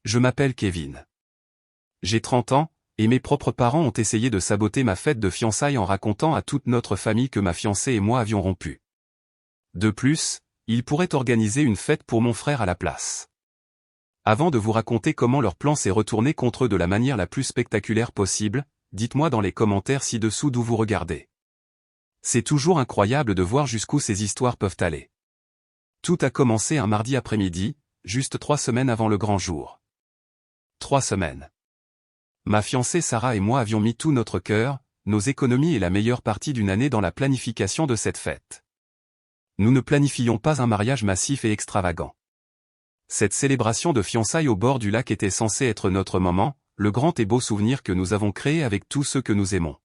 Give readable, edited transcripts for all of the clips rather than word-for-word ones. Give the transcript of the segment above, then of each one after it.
Je m'appelle Kevin. J'ai 30 ans, et mes propres parents ont essayé de saboter ma fête de fiançailles en racontant à toute notre famille que ma fiancée et moi avions rompu. De plus, ils pourraient organiser une fête pour mon frère à la place. Avant de vous raconter comment leur plan s'est retourné contre eux de la manière la plus spectaculaire possible, dites-moi dans les commentaires ci-dessous d'où vous regardez. C'est toujours incroyable de voir jusqu'où ces histoires peuvent aller. Tout a commencé un mardi après-midi, juste 3 semaines avant le grand jour. 3 semaines. Ma fiancée Sarah et moi avions mis tout notre cœur, nos économies et la meilleure partie d'une année dans la planification de cette fête. Nous ne planifions pas un mariage massif et extravagant. Cette célébration de fiançailles au bord du lac était censée être notre moment, le grand et beau souvenir que nous avons créé avec tous ceux que nous aimons.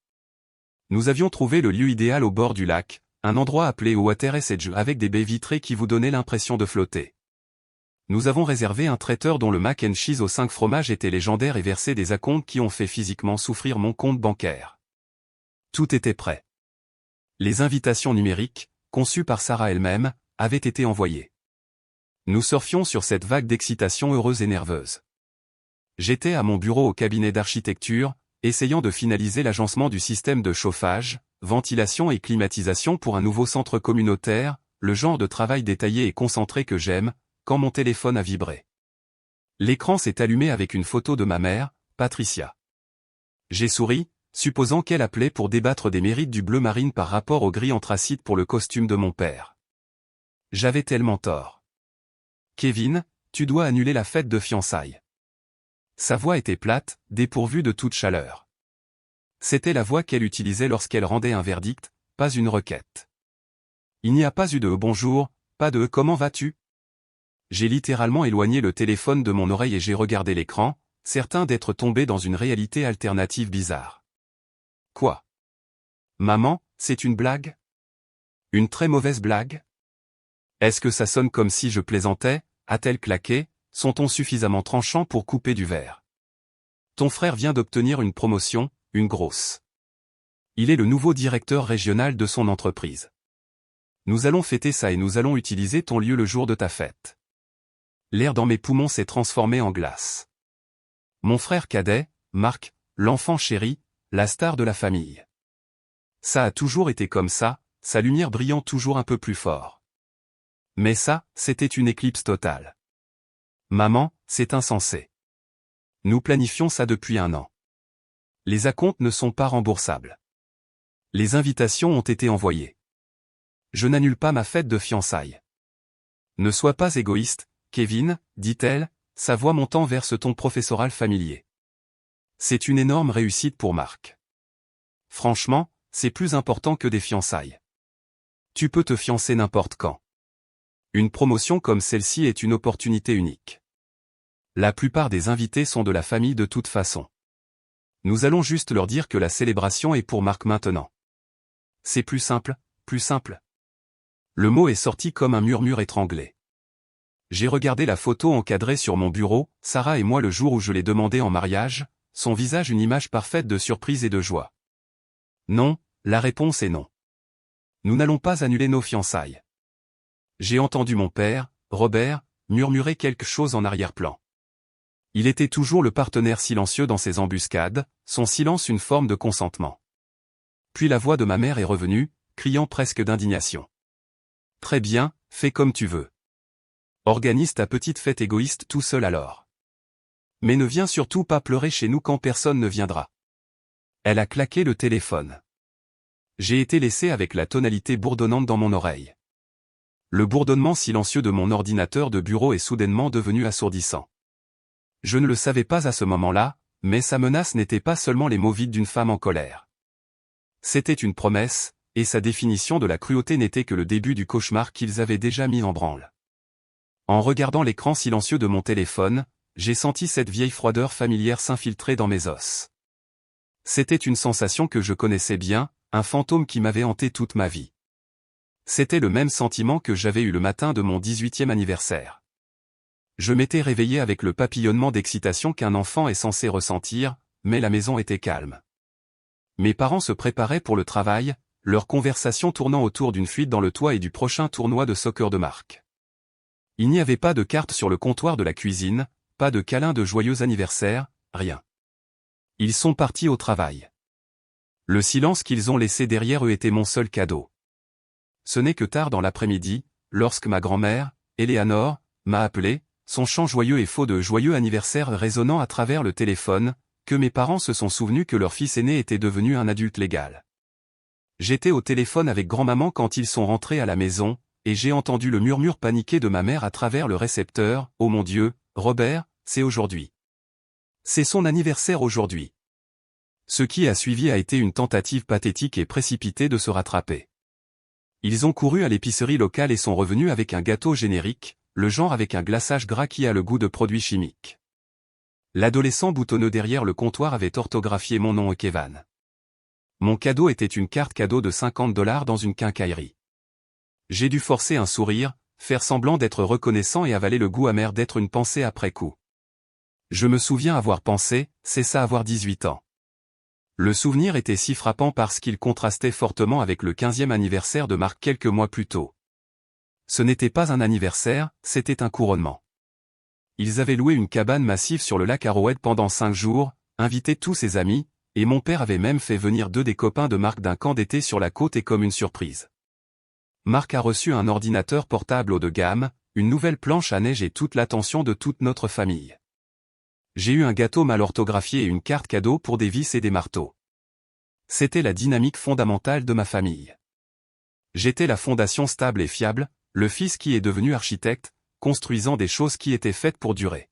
Nous avions trouvé le lieu idéal au bord du lac, un endroit appelé Water's Edge avec des baies vitrées qui vous donnaient l'impression de flotter. Nous avons réservé un traiteur dont le mac and cheese aux 5 fromages était légendaire et versé des acomptes qui ont fait physiquement souffrir mon compte bancaire. Tout était prêt. Les invitations numériques, conçues par Sarah elle-même, avaient été envoyées. Nous surfions sur cette vague d'excitation heureuse et nerveuse. J'étais à mon bureau au cabinet d'architecture, essayant de finaliser l'agencement du système de chauffage, ventilation et climatisation pour un nouveau centre communautaire, le genre de travail détaillé et concentré que j'aime, quand mon téléphone a vibré. L'écran s'est allumé avec une photo de ma mère, Patricia. J'ai souri, supposant qu'elle appelait pour débattre des mérites du bleu marine par rapport au gris anthracite pour le costume de mon père. J'avais tellement tort. Kevin, tu dois annuler la fête de fiançailles. Sa voix était plate, dépourvue de toute chaleur. C'était la voix qu'elle utilisait lorsqu'elle rendait un verdict, pas une requête. Il n'y a pas eu de « bonjour », pas de « comment vas-tu ». J'ai littéralement éloigné le téléphone de mon oreille et j'ai regardé l'écran, certain d'être tombé dans une réalité alternative bizarre. Quoi? Maman, c'est une blague? Une très mauvaise blague? Est-ce que ça sonne comme si je plaisantais? A-t-elle claqué? Sont-on suffisamment tranchants pour couper du verre? Ton frère vient d'obtenir une promotion, une grosse. Il est le nouveau directeur régional de son entreprise. Nous allons fêter ça et nous allons utiliser ton lieu le jour de ta fête. L'air dans mes poumons s'est transformé en glace. Mon frère cadet, Marc, l'enfant chéri, la star de la famille. Ça a toujours été comme ça, sa lumière brillant toujours un peu plus fort. Mais ça, c'était une éclipse totale. Maman, c'est insensé. Nous planifions ça depuis 1 an. Les acomptes ne sont pas remboursables. Les invitations ont été envoyées. Je n'annule pas ma fête de fiançailles. Ne sois pas égoïste, Kevin, dit-elle, sa voix montant vers ce ton professoral familier. C'est une énorme réussite pour Marc. Franchement, c'est plus important que des fiançailles. Tu peux te fiancer n'importe quand. Une promotion comme celle-ci est une opportunité unique. La plupart des invités sont de la famille de toute façon. Nous allons juste leur dire que la célébration est pour Marc maintenant. C'est plus simple, plus simple. Le mot est sorti comme un murmure étranglé. J'ai regardé la photo encadrée sur mon bureau, Sarah et moi le jour où je l'ai demandé en mariage, son visage une image parfaite de surprise et de joie. Non, la réponse est non. Nous n'allons pas annuler nos fiançailles. J'ai entendu mon père, Robert, murmurer quelque chose en arrière-plan. Il était toujours le partenaire silencieux dans ses embuscades, son silence une forme de consentement. Puis la voix de ma mère est revenue, criant presque d'indignation. Très bien, fais comme tu veux. Organise ta petite fête égoïste tout seul alors. Mais ne viens surtout pas pleurer chez nous quand personne ne viendra. Elle a claqué le téléphone. J'ai été laissé avec la tonalité bourdonnante dans mon oreille. Le bourdonnement silencieux de mon ordinateur de bureau est soudainement devenu assourdissant. Je ne le savais pas à ce moment-là, mais sa menace n'était pas seulement les mots vides d'une femme en colère. C'était une promesse, et sa définition de la cruauté n'était que le début du cauchemar qu'ils avaient déjà mis en branle. En regardant l'écran silencieux de mon téléphone, j'ai senti cette vieille froideur familière s'infiltrer dans mes os. C'était une sensation que je connaissais bien, un fantôme qui m'avait hanté toute ma vie. C'était le même sentiment que j'avais eu le matin de mon 18e anniversaire. Je m'étais réveillé avec le papillonnement d'excitation qu'un enfant est censé ressentir, mais la maison était calme. Mes parents se préparaient pour le travail, leur conversation tournant autour d'une fuite dans le toit et du prochain tournoi de soccer de Marc. Il n'y avait pas de carte sur le comptoir de la cuisine, pas de câlin de joyeux anniversaire, rien. Ils sont partis au travail. Le silence qu'ils ont laissé derrière eux était mon seul cadeau. Ce n'est que tard dans l'après-midi, lorsque ma grand-mère, Éléanore, m'a appelé, son chant joyeux et faux de joyeux anniversaire résonnant à travers le téléphone, que mes parents se sont souvenus que leur fils aîné était devenu un adulte légal. J'étais au téléphone avec grand-maman quand ils sont rentrés à la maison, et j'ai entendu le murmure paniqué de ma mère à travers le récepteur. « Oh mon Dieu, Robert, c'est aujourd'hui. C'est son anniversaire aujourd'hui. » Ce qui a suivi a été une tentative pathétique et précipitée de se rattraper. Ils ont couru à l'épicerie locale et sont revenus avec un gâteau générique, le genre avec un glaçage gras qui a le goût de produits chimiques. L'adolescent boutonneux derrière le comptoir avait orthographié mon nom Kevin. Mon cadeau était une carte cadeau de $50 dans une quincaillerie. J'ai dû forcer un sourire, faire semblant d'être reconnaissant et avaler le goût amer d'être une pensée après coup. Je me souviens avoir pensé, c'est ça avoir 18 ans. Le souvenir était si frappant parce qu'il contrastait fortement avec le 15e anniversaire de Marc quelques mois plus tôt. Ce n'était pas un anniversaire, c'était un couronnement. Ils avaient loué une cabane massive sur le lac Arrowhead pendant 5 jours, invité tous ses amis, et mon père avait même fait venir 2 des copains de Marc d'un camp d'été sur la côte et comme une surprise. Marc a reçu un ordinateur portable haut de gamme, une nouvelle planche à neige et toute l'attention de toute notre famille. J'ai eu un gâteau mal orthographié et une carte cadeau pour des vis et des marteaux. C'était la dynamique fondamentale de ma famille. J'étais la fondation stable et fiable, le fils qui est devenu architecte, construisant des choses qui étaient faites pour durer.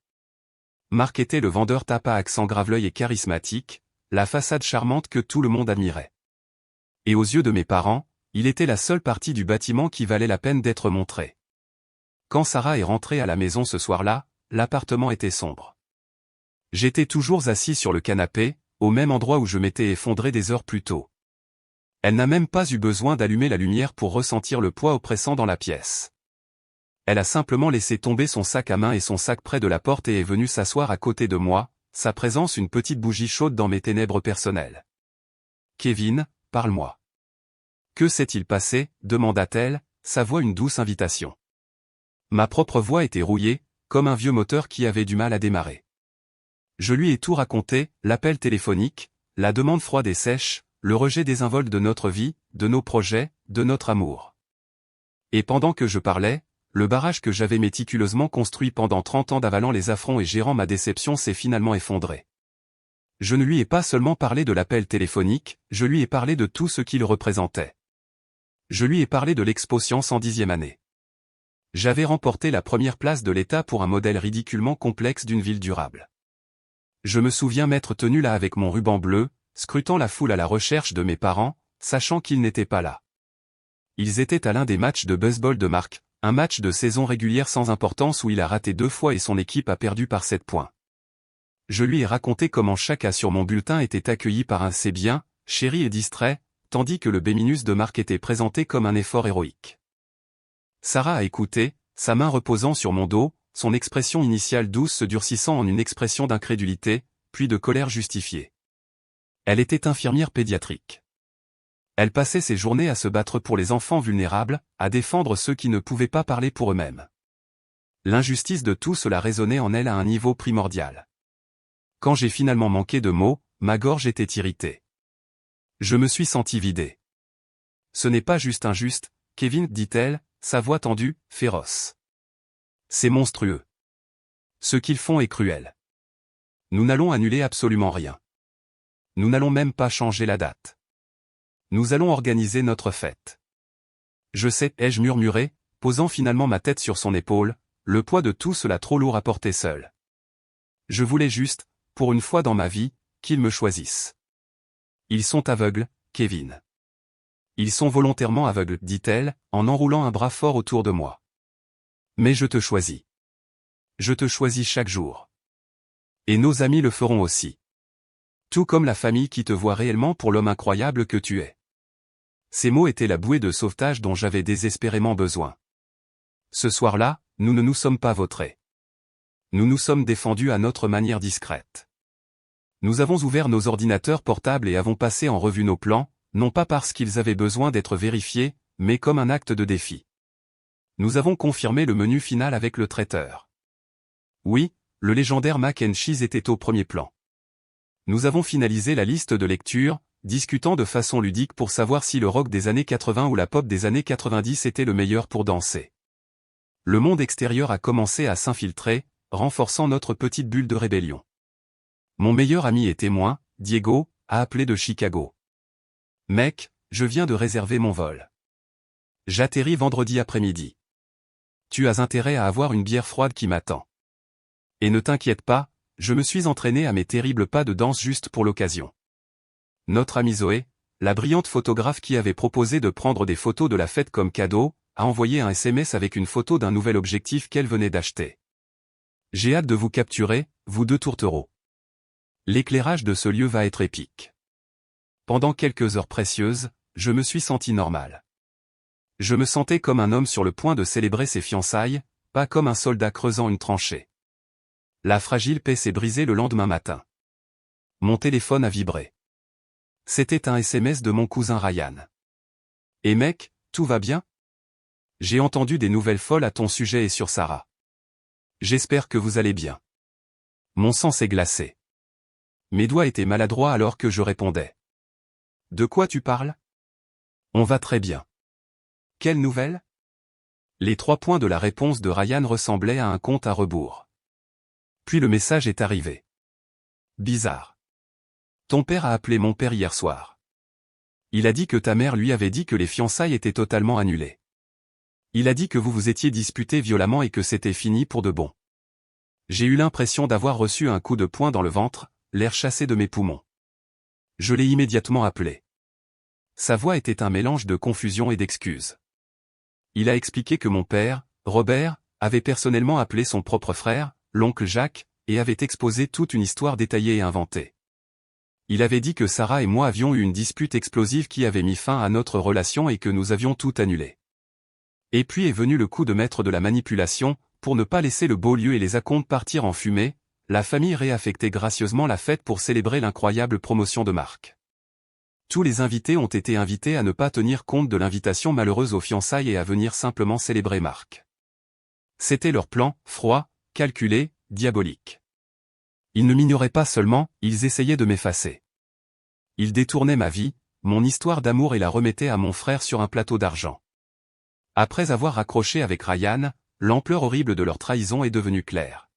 Marc était le vendeur tape à accent grave-l'œil et charismatique, la façade charmante que tout le monde admirait. Et aux yeux de mes parents, il était la seule partie du bâtiment qui valait la peine d'être montrée. Quand Sarah est rentrée à la maison ce soir-là, l'appartement était sombre. J'étais toujours assis sur le canapé, au même endroit où je m'étais effondré des heures plus tôt. Elle n'a même pas eu besoin d'allumer la lumière pour ressentir le poids oppressant dans la pièce. Elle a simplement laissé tomber son sac à main et son sac près de la porte et est venue s'asseoir à côté de moi, sa présence une petite bougie chaude dans mes ténèbres personnelles. « Kevin, parle-moi. » « Que s'est-il passé ?» demanda-t-elle, sa voix une douce invitation. Ma propre voix était rouillée, comme un vieux moteur qui avait du mal à démarrer. Je lui ai tout raconté, l'appel téléphonique, la demande froide et sèche, le rejet désinvolte de notre vie, de nos projets, de notre amour. Et pendant que je parlais, le barrage que j'avais méticuleusement construit pendant 30 ans d'avalant les affronts et gérant ma déception s'est finalement effondré. Je ne lui ai pas seulement parlé de l'appel téléphonique, je lui ai parlé de tout ce qu'il représentait. Je lui ai parlé de l'Expo Science en 10e année. J'avais remporté la première place de l'État pour un modèle ridiculement complexe d'une ville durable. Je me souviens m'être tenu là avec mon ruban bleu, scrutant la foule à la recherche de mes parents, sachant qu'ils n'étaient pas là. Ils étaient à l'un des matchs de baseball de Marc, un match de saison régulière sans importance où il a raté 2 fois et son équipe a perdu par 7 points. Je lui ai raconté comment chaque A sur mon bulletin était accueilli par un « c'est bien », chéri et distrait, tandis que le B- de Marc était présenté comme un effort héroïque. Sarah a écouté, sa main reposant sur mon dos, son expression initiale douce se durcissant en une expression d'incrédulité, puis de colère justifiée. Elle était infirmière pédiatrique. Elle passait ses journées à se battre pour les enfants vulnérables, à défendre ceux qui ne pouvaient pas parler pour eux-mêmes. L'injustice de tout cela résonnait en elle à un niveau primordial. Quand j'ai finalement manqué de mots, ma gorge était irritée. Je me suis senti vidé. Ce n'est pas juste injuste, Kevin, dit-elle, sa voix tendue, féroce. C'est monstrueux. Ce qu'ils font est cruel. Nous n'allons annuler absolument rien. Nous n'allons même pas changer la date. Nous allons organiser notre fête. Je sais, ai-je murmuré, posant finalement ma tête sur son épaule, le poids de tout cela trop lourd à porter seul. Je voulais juste, pour une fois dans ma vie, qu'ils me choisissent. Ils sont aveugles, Kevin. Ils sont volontairement aveugles, dit-elle, en enroulant un bras fort autour de moi. Mais je te choisis. Je te choisis chaque jour. Et nos amis le feront aussi. Tout comme la famille qui te voit réellement pour l'homme incroyable que tu es. Ces mots étaient la bouée de sauvetage dont j'avais désespérément besoin. Ce soir-là, nous ne nous sommes pas vautrés. Nous nous sommes défendus à notre manière discrète. Nous avons ouvert nos ordinateurs portables et avons passé en revue nos plans, non pas parce qu'ils avaient besoin d'être vérifiés, mais comme un acte de défi. Nous avons confirmé le menu final avec le traiteur. Oui, le légendaire Mac and Cheese était au premier plan. Nous avons finalisé la liste de lecture, discutant de façon ludique pour savoir si le rock des années 80 ou la pop des années 90 était le meilleur pour danser. Le monde extérieur a commencé à s'infiltrer, renforçant notre petite bulle de rébellion. Mon meilleur ami et témoin, Diego, a appelé de Chicago. Mec, je viens de réserver mon vol. J'atterris vendredi après-midi. Tu as intérêt à avoir une bière froide qui m'attend. Et ne t'inquiète pas, je me suis entraîné à mes terribles pas de danse juste pour l'occasion. Notre amie Zoé, la brillante photographe qui avait proposé de prendre des photos de la fête comme cadeau, a envoyé un SMS avec une photo d'un nouvel objectif qu'elle venait d'acheter. J'ai hâte de vous capturer, vous deux tourtereaux. L'éclairage de ce lieu va être épique. Pendant quelques heures précieuses, je me suis senti normal. Je me sentais comme un homme sur le point de célébrer ses fiançailles, pas comme un soldat creusant une tranchée. La fragile paix s'est brisée le lendemain matin. Mon téléphone a vibré. C'était un SMS de mon cousin Ryan. « Et mec, tout va bien ? J'ai entendu des nouvelles folles à ton sujet et sur Sarah. J'espère que vous allez bien. » Mon sang s'est glacé. Mes doigts étaient maladroits alors que je répondais. « De quoi tu parles ? On va très bien. » Quelle nouvelle ? Les 3 points de la réponse de Ryan ressemblaient à un compte à rebours. Puis le message est arrivé. Bizarre. Ton père a appelé mon père hier soir. Il a dit que ta mère lui avait dit que les fiançailles étaient totalement annulées. Il a dit que vous vous étiez disputés violemment et que c'était fini pour de bon. J'ai eu l'impression d'avoir reçu un coup de poing dans le ventre, l'air chassé de mes poumons. Je l'ai immédiatement appelé. Sa voix était un mélange de confusion et d'excuses. Il a expliqué que mon père, Robert, avait personnellement appelé son propre frère, l'oncle Jacques, et avait exposé toute une histoire détaillée et inventée. Il avait dit que Sarah et moi avions eu une dispute explosive qui avait mis fin à notre relation et que nous avions tout annulé. Et puis est venu le coup de maître de la manipulation, pour ne pas laisser le beau lieu et les acomptes partir en fumée, la famille réaffectait gracieusement la fête pour célébrer l'incroyable promotion de Marc. Tous les invités ont été invités à ne pas tenir compte de l'invitation malheureuse aux fiançailles et à venir simplement célébrer Marc. C'était leur plan, froid, calculé, diabolique. Ils ne m'ignoraient pas seulement, ils essayaient de m'effacer. Ils détournaient ma vie, mon histoire d'amour et la remettaient à mon frère sur un plateau d'argent. Après avoir raccroché avec Ryan, l'ampleur horrible de leur trahison est devenue claire.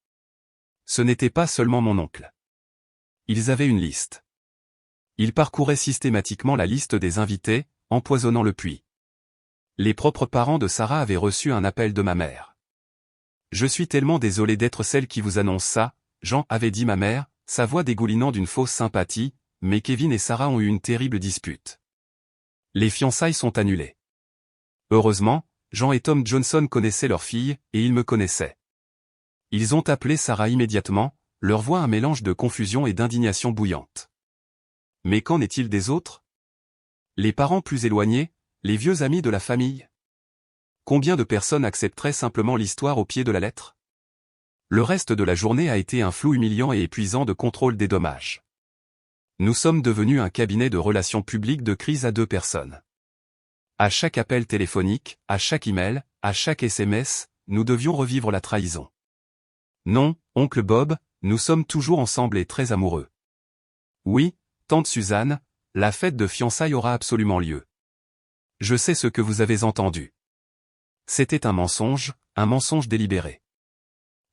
Ce n'était pas seulement mon oncle. Ils avaient une liste. Ils parcouraient systématiquement la liste des invités, empoisonnant le puits. Les propres parents de Sarah avaient reçu un appel de ma mère. « Je suis tellement désolé d'être celle qui vous annonce ça, Jean, avait dit ma mère, sa voix dégoulinant d'une fausse sympathie, mais Kevin et Sarah ont eu une terrible dispute. Les fiançailles sont annulées. Heureusement, Jean et Tom Johnson connaissaient leur fille, et ils me connaissaient. Ils ont appelé Sarah immédiatement, leur voix un mélange de confusion et d'indignation bouillante. Mais qu'en est-il des autres ? Les parents plus éloignés, les vieux amis de la famille ? Combien de personnes accepteraient simplement l'histoire au pied de la lettre ? Le reste de la journée a été un flou humiliant et épuisant de contrôle des dommages. Nous sommes devenus un cabinet de relations publiques de crise à 2 personnes. À chaque appel téléphonique, à chaque email, à chaque SMS, nous devions revivre la trahison. Non, oncle Bob, nous sommes toujours ensemble et très amoureux. Oui, tante Suzanne, la fête de fiançailles aura absolument lieu. Je sais ce que vous avez entendu. C'était un mensonge délibéré.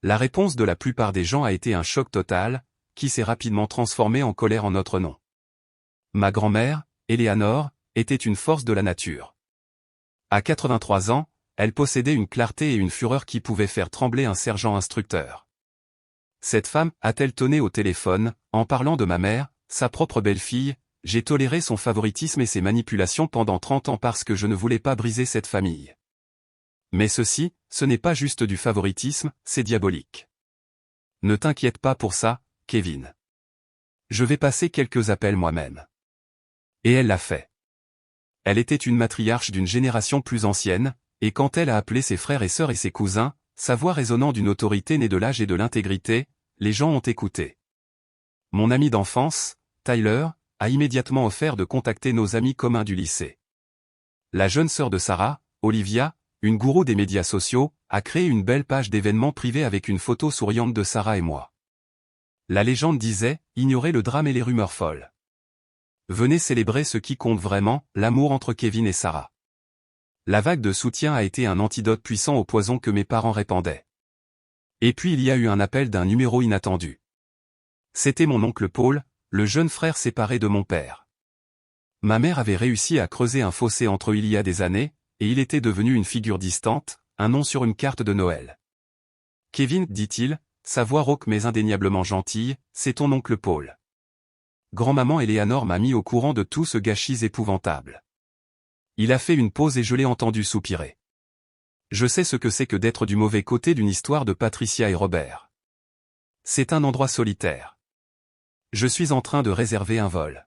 La réponse de la plupart des gens a été un choc total, qui s'est rapidement transformé en colère en notre nom. Ma grand-mère, Eleanor, était une force de la nature. À 83 ans, elle possédait une clarté et une fureur qui pouvaient faire trembler un sergent instructeur. Cette femme a-t-elle tonné au téléphone, en parlant de ma mère, sa propre belle-fille, j'ai toléré son favoritisme et ses manipulations pendant 30 ans parce que je ne voulais pas briser cette famille. Mais ceci, ce n'est pas juste du favoritisme, c'est diabolique. Ne t'inquiète pas pour ça, Kevin. Je vais passer quelques appels moi-même. Et elle l'a fait. Elle était une matriarche d'une génération plus ancienne, et quand elle a appelé ses frères et sœurs et ses cousins, sa voix résonnant d'une autorité née de l'âge et de l'intégrité, les gens ont écouté. Mon ami d'enfance, Tyler, a immédiatement offert de contacter nos amis communs du lycée. La jeune sœur de Sarah, Olivia, une gourou des médias sociaux, a créé une belle page d'événements privés avec une photo souriante de Sarah et moi. La légende disait, ignorez le drame et les rumeurs folles. Venez célébrer ce qui compte vraiment, l'amour entre Kevin et Sarah. La vague de soutien a été un antidote puissant au poison que mes parents répandaient. Et puis il y a eu un appel d'un numéro inattendu. C'était mon oncle Paul, le jeune frère séparé de mon père. Ma mère avait réussi à creuser un fossé entre eux il y a des années, et il était devenu une figure distante, un nom sur une carte de Noël. Kevin, dit-il, sa voix rauque mais indéniablement gentille, c'est ton oncle Paul. Grand-maman Eleanor m'a mis au courant de tout ce gâchis épouvantable. Il a fait une pause et je l'ai entendu soupirer. Je sais ce que c'est que d'être du mauvais côté d'une histoire de Patricia et Robert. C'est un endroit solitaire. Je suis en train de réserver un vol.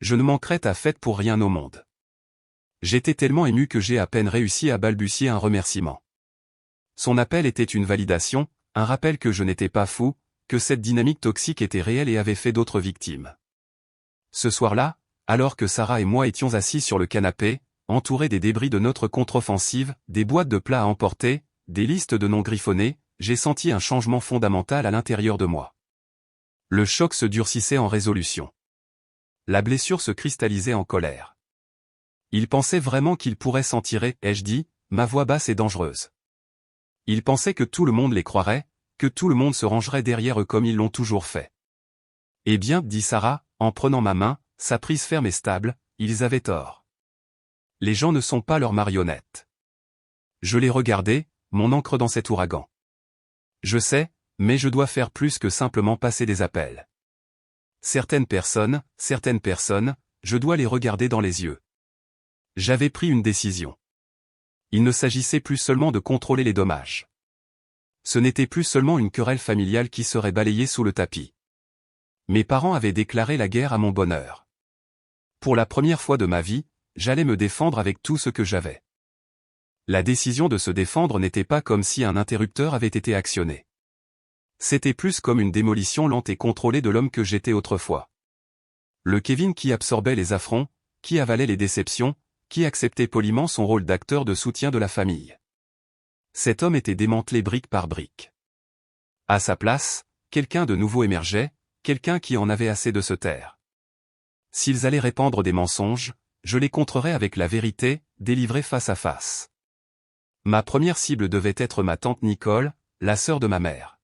Je ne manquerai ta fête pour rien au monde. J'étais tellement ému que j'ai à peine réussi à balbutier un remerciement. Son appel était une validation, un rappel que je n'étais pas fou, que cette dynamique toxique était réelle et avait fait d'autres victimes. Ce soir-là, alors que Sarah et moi étions assis sur le canapé, entourés des débris de notre contre-offensive, des boîtes de plats à emporter, des listes de noms griffonnés, j'ai senti un changement fondamental à l'intérieur de moi. Le choc se durcissait en résolution. La blessure se cristallisait en colère. Il pensait vraiment qu'il pourrait s'en tirer, ai-je dit, ma voix basse et dangereuse. Il pensait que tout le monde les croirait, que tout le monde se rangerait derrière eux comme ils l'ont toujours fait. Eh bien, dit Sarah, en prenant ma main, sa prise ferme et stable, ils avaient tort. Les gens ne sont pas leurs marionnettes. Je les regardais, mon encre dans cet ouragan. Je sais, mais je dois faire plus que simplement passer des appels. Certaines personnes, je dois les regarder dans les yeux. J'avais pris une décision. Il ne s'agissait plus seulement de contrôler les dommages. Ce n'était plus seulement une querelle familiale qui serait balayée sous le tapis. Mes parents avaient déclaré la guerre à mon bonheur. Pour la première fois de ma vie, j'allais me défendre avec tout ce que j'avais. La décision de se défendre n'était pas comme si un interrupteur avait été actionné. C'était plus comme une démolition lente et contrôlée de l'homme que j'étais autrefois. Le Kevin qui absorbait les affronts, qui avalait les déceptions, qui acceptait poliment son rôle d'acteur de soutien de la famille. Cet homme était démantelé brique par brique. À sa place, quelqu'un de nouveau émergeait, quelqu'un qui en avait assez de se taire. S'ils allaient répandre des mensonges, je les contrerais avec la vérité, délivrée face à face. Ma première cible devait être ma tante Nicole, la sœur de ma mère.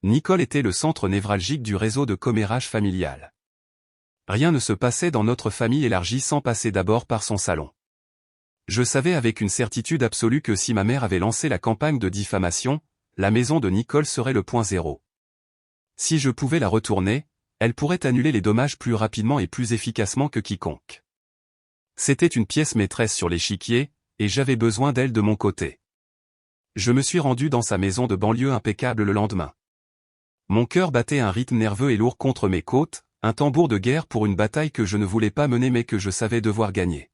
Nicole était le centre névralgique du réseau de commérage familial. Rien ne se passait dans notre famille élargie sans passer d'abord par son salon. Je savais avec une certitude absolue que si ma mère avait lancé la campagne de diffamation, la maison de Nicole serait le point zéro. Si je pouvais la retourner, elle pourrait annuler les dommages plus rapidement et plus efficacement que quiconque. C'était une pièce maîtresse sur l'échiquier, et j'avais besoin d'elle de mon côté. Je me suis rendu dans sa maison de banlieue impeccable le lendemain. Mon cœur battait un rythme nerveux et lourd contre mes côtes, un tambour de guerre pour une bataille que je ne voulais pas mener mais que je savais devoir gagner.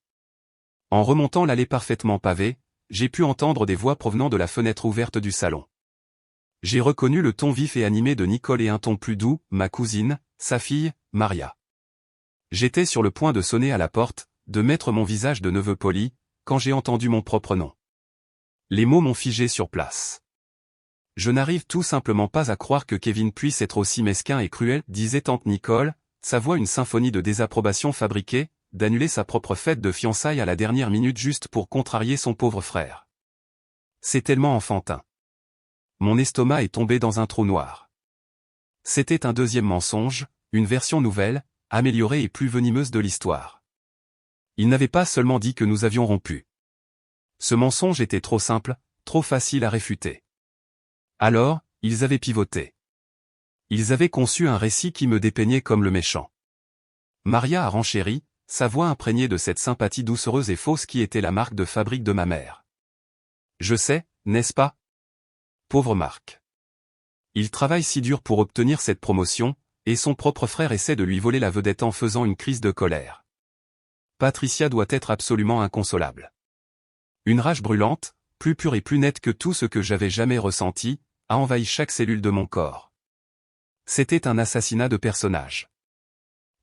En remontant l'allée parfaitement pavée, j'ai pu entendre des voix provenant de la fenêtre ouverte du salon. J'ai reconnu le ton vif et animé de Nicole et un ton plus doux, ma cousine, sa fille, Maria. J'étais sur le point de sonner à la porte, de mettre mon visage de neveu poli, quand j'ai entendu mon propre nom. Les mots m'ont figé sur place. Je n'arrive tout simplement pas à croire que Kevin puisse être aussi mesquin et cruel, disait tante Nicole, sa voix une symphonie de désapprobation fabriquée, d'annuler sa propre fête de fiançailles à la dernière minute juste pour contrarier son pauvre frère. C'est tellement enfantin. Mon estomac est tombé dans un trou noir. C'était un deuxième mensonge, une version nouvelle, améliorée et plus venimeuse de l'histoire. Il n'avait pas seulement dit que nous avions rompu. Ce mensonge était trop simple, trop facile à réfuter. Alors, ils avaient pivoté. Ils avaient conçu un récit qui me dépeignait comme le méchant. Maria a renchéri, sa voix imprégnée de cette sympathie doucereuse et fausse qui était la marque de fabrique de ma mère. Je sais, n'est-ce pas? Pauvre Marc. Il travaille si dur pour obtenir cette promotion, et son propre frère essaie de lui voler la vedette en faisant une crise de colère. Patricia doit être absolument inconsolable. Une rage brûlante, plus pure et plus nette que tout ce que j'avais jamais ressenti, a envahi chaque cellule de mon corps. C'était un assassinat de personnage.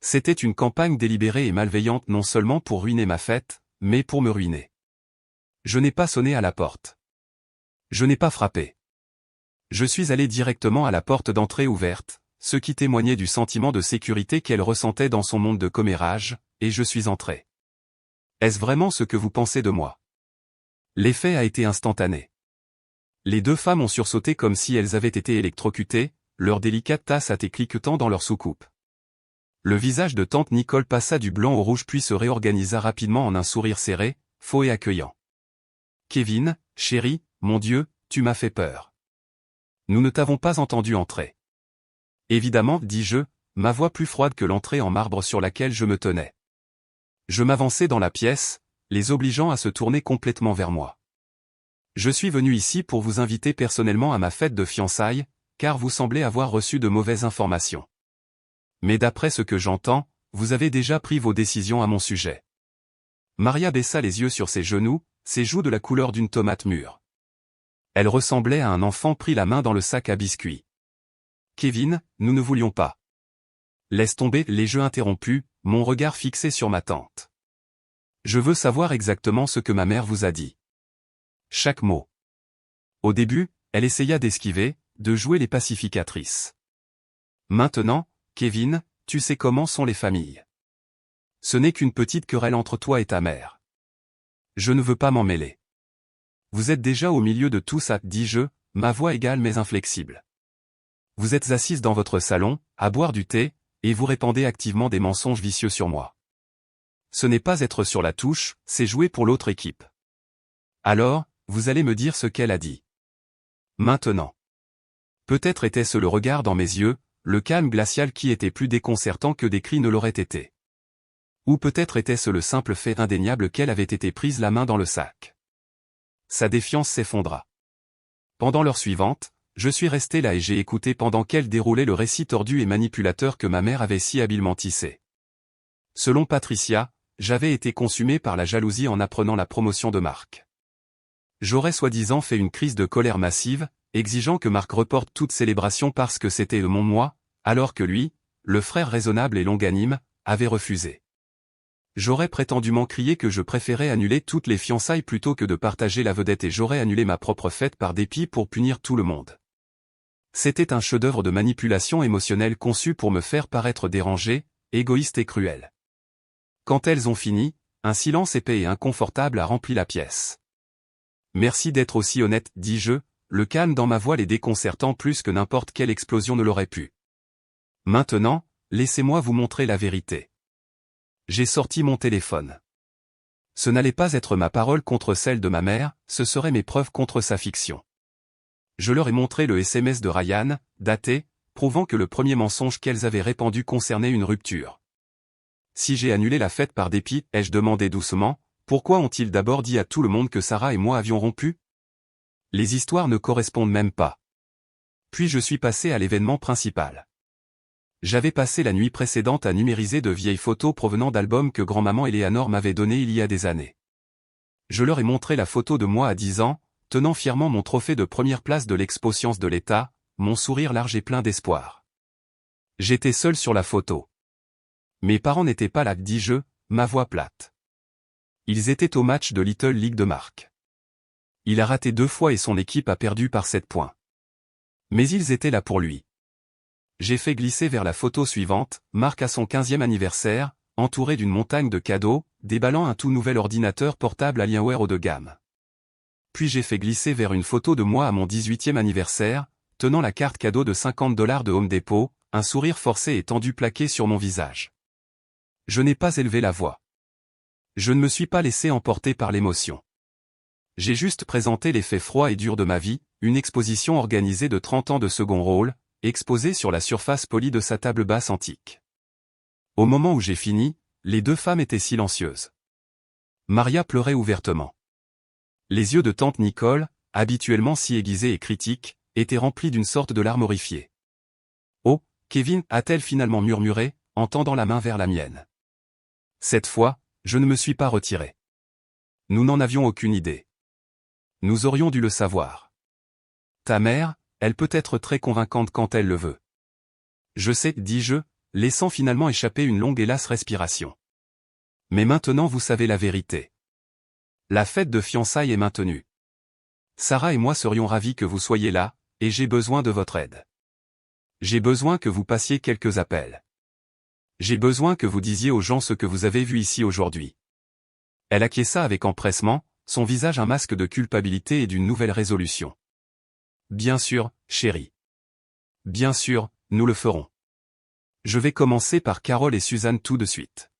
C'était une campagne délibérée et malveillante non seulement pour ruiner ma fête, mais pour me ruiner. Je n'ai pas sonné à la porte. Je n'ai pas frappé. Je suis allé directement à la porte d'entrée ouverte, ce qui témoignait du sentiment de sécurité qu'elle ressentait dans son monde de commérage, et je suis entré. Est-ce vraiment ce que vous pensez de moi? L'effet a été instantané. Les deux femmes ont sursauté comme si elles avaient été électrocutées, leur délicate tasse été cliquetant dans leur soucoupe. Le visage de tante Nicole passa du blanc au rouge puis se réorganisa rapidement en un sourire serré, faux et accueillant. Kevin, chéri, mon Dieu, tu m'as fait peur. Nous ne t'avons pas entendu entrer. Évidemment, dis-je, ma voix plus froide que l'entrée en marbre sur laquelle je me tenais. Je m'avançai dans la pièce, les obligeant à se tourner complètement vers moi. Je suis venu ici pour vous inviter personnellement à ma fête de fiançailles, car vous semblez avoir reçu de mauvaises informations. Mais d'après ce que j'entends, vous avez déjà pris vos décisions à mon sujet. Maria baissa les yeux sur ses genoux, ses joues de la couleur d'une tomate mûre. Elle ressemblait à un enfant pris la main dans le sac à biscuits. Kevin, nous ne voulions pas. Laisse tomber les jeux interrompus, mon regard fixé sur ma tante. Je veux savoir exactement ce que ma mère vous a dit. Chaque mot. Au début, elle essaya d'esquiver, de jouer les pacificatrices. Maintenant, Kevin, tu sais comment sont les familles. Ce n'est qu'une petite querelle entre toi et ta mère. Je ne veux pas m'en mêler. Vous êtes déjà au milieu de tout ça, dis-je, ma voix égale mais inflexible. Vous êtes assise dans votre salon, à boire du thé, et vous répandez activement des mensonges vicieux sur moi. Ce n'est pas être sur la touche, c'est jouer pour l'autre équipe. Alors, vous allez me dire ce qu'elle a dit. Maintenant. Peut-être était-ce le regard dans mes yeux, le calme glacial qui était plus déconcertant que des cris ne l'auraient été. Ou peut-être était-ce le simple fait indéniable qu'elle avait été prise la main dans le sac. Sa défiance s'effondra. Pendant l'heure suivante, je suis resté là et j'ai écouté pendant qu'elle déroulait le récit tordu et manipulateur que ma mère avait si habilement tissé. Selon Patricia, j'avais été consumé par la jalousie en apprenant la promotion de Marc. J'aurais soi-disant fait une crise de colère massive, exigeant que Marc reporte toute célébration parce que c'était mon moi, alors que lui, le frère raisonnable et longanime, avait refusé. J'aurais prétendument crié que je préférais annuler toutes les fiançailles plutôt que de partager la vedette et j'aurais annulé ma propre fête par dépit pour punir tout le monde. C'était un chef-d'œuvre de manipulation émotionnelle conçu pour me faire paraître dérangé, égoïste et cruel. Quand elles ont fini, un silence épais et inconfortable a rempli la pièce. Merci d'être aussi honnête, dis-je, le calme dans ma voix les déconcertant plus que n'importe quelle explosion ne l'aurait pu. Maintenant, laissez-moi vous montrer la vérité. J'ai sorti mon téléphone. Ce n'allait pas être ma parole contre celle de ma mère, ce seraient mes preuves contre sa fiction. Je leur ai montré le SMS de Ryan, daté, prouvant que le premier mensonge qu'elles avaient répandu concernait une rupture. Si j'ai annulé la fête par dépit, ai-je demandé doucement, pourquoi ont-ils d'abord dit à tout le monde que Sarah et moi avions rompu? Les histoires ne correspondent même pas. Puis je suis passé à l'événement principal. J'avais passé la nuit précédente à numériser de vieilles photos provenant d'albums que grand-maman Eleanor m'avait donnés il y a des années. Je leur ai montré la photo de moi à 10 ans, tenant fièrement mon trophée de première place de l'Expo Sciences de l'État, mon sourire large et plein d'espoir. J'étais seul sur la photo. Mes parents n'étaient pas là, dis-je, ma voix plate. Ils étaient au match de Little League de Marc. Il a raté 2 fois et son équipe a perdu par 7 points. Mais ils étaient là pour lui. J'ai fait glisser vers la photo suivante, Marc à son 15e anniversaire, entouré d'une montagne de cadeaux, déballant un tout nouvel ordinateur portable Alienware haut de gamme. Puis j'ai fait glisser vers une photo de moi à mon 18e anniversaire, tenant la carte cadeau de $50 de Home Depot, un sourire forcé et tendu plaqué sur mon visage. Je n'ai pas élevé la voix. Je ne me suis pas laissé emporter par l'émotion. J'ai juste présenté les faits froids et durs de ma vie, une exposition organisée de 30 ans de second rôle, exposée sur la surface polie de sa table basse antique. Au moment où j'ai fini, les 2 femmes étaient silencieuses. Maria pleurait ouvertement. Les yeux de tante Nicole, habituellement si aiguisés et critiques, étaient remplis d'une sorte de larme horrifiée. « Oh, Kevin » a-t-elle finalement murmuré, en tendant la main vers la mienne. Cette fois, je ne me suis pas retiré. Nous n'en avions aucune idée. Nous aurions dû le savoir. Ta mère, elle peut être très convaincante quand elle le veut. Je sais, dis-je, laissant finalement échapper une longue et lasse respiration. Mais maintenant vous savez la vérité. La fête de fiançailles est maintenue. Sarah et moi serions ravis que vous soyez là, et j'ai besoin de votre aide. J'ai besoin que vous passiez quelques appels. J'ai besoin que vous disiez aux gens ce que vous avez vu ici aujourd'hui. Elle acquiesça avec empressement, son visage un masque de culpabilité et d'une nouvelle résolution. Bien sûr, chérie. Bien sûr, nous le ferons. Je vais commencer par Carole et Suzanne tout de suite.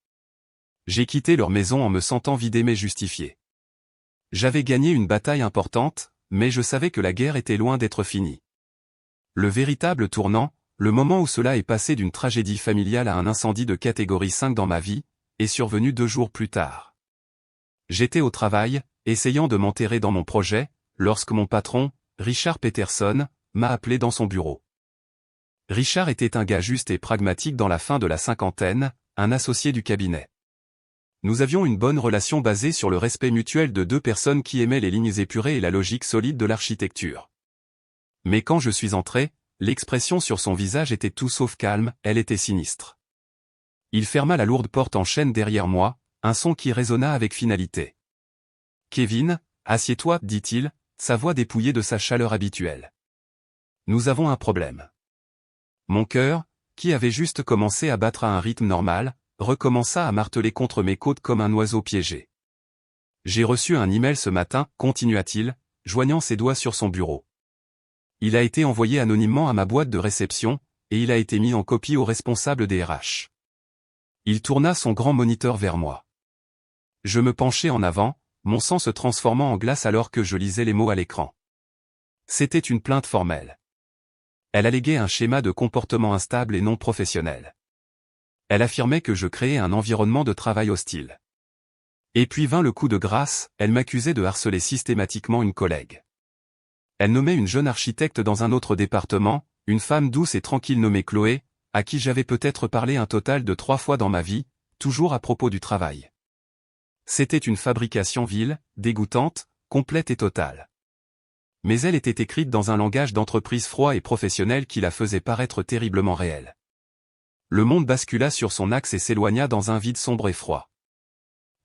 J'ai quitté leur maison en me sentant vidé mais justifié. J'avais gagné une bataille importante, mais je savais que la guerre était loin d'être finie. Le véritable tournant, le moment où cela est passé d'une tragédie familiale à un incendie de catégorie 5 dans ma vie, est survenu 2 jours plus tard. J'étais au travail, essayant de m'enterrer dans mon projet, lorsque mon patron, Richard Peterson, m'a appelé dans son bureau. Richard était un gars juste et pragmatique dans la fin de la cinquantaine, un associé du cabinet. Nous avions une bonne relation basée sur le respect mutuel de 2 personnes qui aimaient les lignes épurées et la logique solide de l'architecture. Mais quand je suis entré, l'expression sur son visage était tout sauf calme, elle était sinistre. Il ferma la lourde porte en chêne derrière moi, un son qui résonna avec finalité. « Kevin, assieds-toi, dit-il, sa voix dépouillée de sa chaleur habituelle. Nous avons un problème. » Mon cœur, qui avait juste commencé à battre à un rythme normal, recommença à marteler contre mes côtes comme un oiseau piégé. « J'ai reçu un email ce matin, continua-t-il, joignant ses doigts sur son bureau. Il a été envoyé anonymement à ma boîte de réception, et il a été mis en copie au responsable des RH. Il tourna son grand moniteur vers moi. Je me penchai en avant, mon sang se transformant en glace alors que je lisais les mots à l'écran. C'était une plainte formelle. Elle alléguait un schéma de comportement instable et non professionnel. Elle affirmait que je créais un environnement de travail hostile. Et puis vint le coup de grâce, elle m'accusait de harceler systématiquement une collègue. Elle nommait une jeune architecte dans un autre département, une femme douce et tranquille nommée Chloé, à qui j'avais peut-être parlé un total de 3 fois dans ma vie, toujours à propos du travail. C'était une fabrication vile, dégoûtante, complète et totale. Mais elle était écrite dans un langage d'entreprise froid et professionnel qui la faisait paraître terriblement réelle. Le monde bascula sur son axe et s'éloigna dans un vide sombre et froid.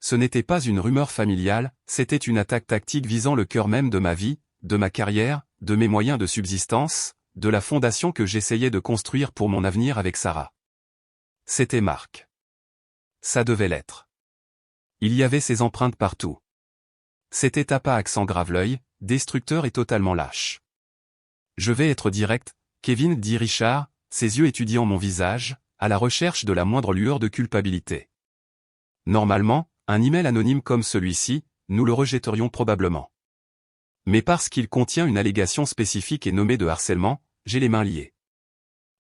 Ce n'était pas une rumeur familiale, c'était une attaque tactique visant le cœur même de ma vie, de ma carrière, de mes moyens de subsistance, de la fondation que j'essayais de construire pour mon avenir avec Sarah. C'était Marc. Ça devait l'être. Il y avait ses empreintes partout. C'était Tapa accent grave l'œil, destructeur et totalement lâche. Je vais être direct, Kevin, dit Richard, ses yeux étudiant mon visage, à la recherche de la moindre lueur de culpabilité. Normalement, un email anonyme comme celui-ci, nous le rejetterions probablement. Mais parce qu'il contient une allégation spécifique et nommée de harcèlement, j'ai les mains liées.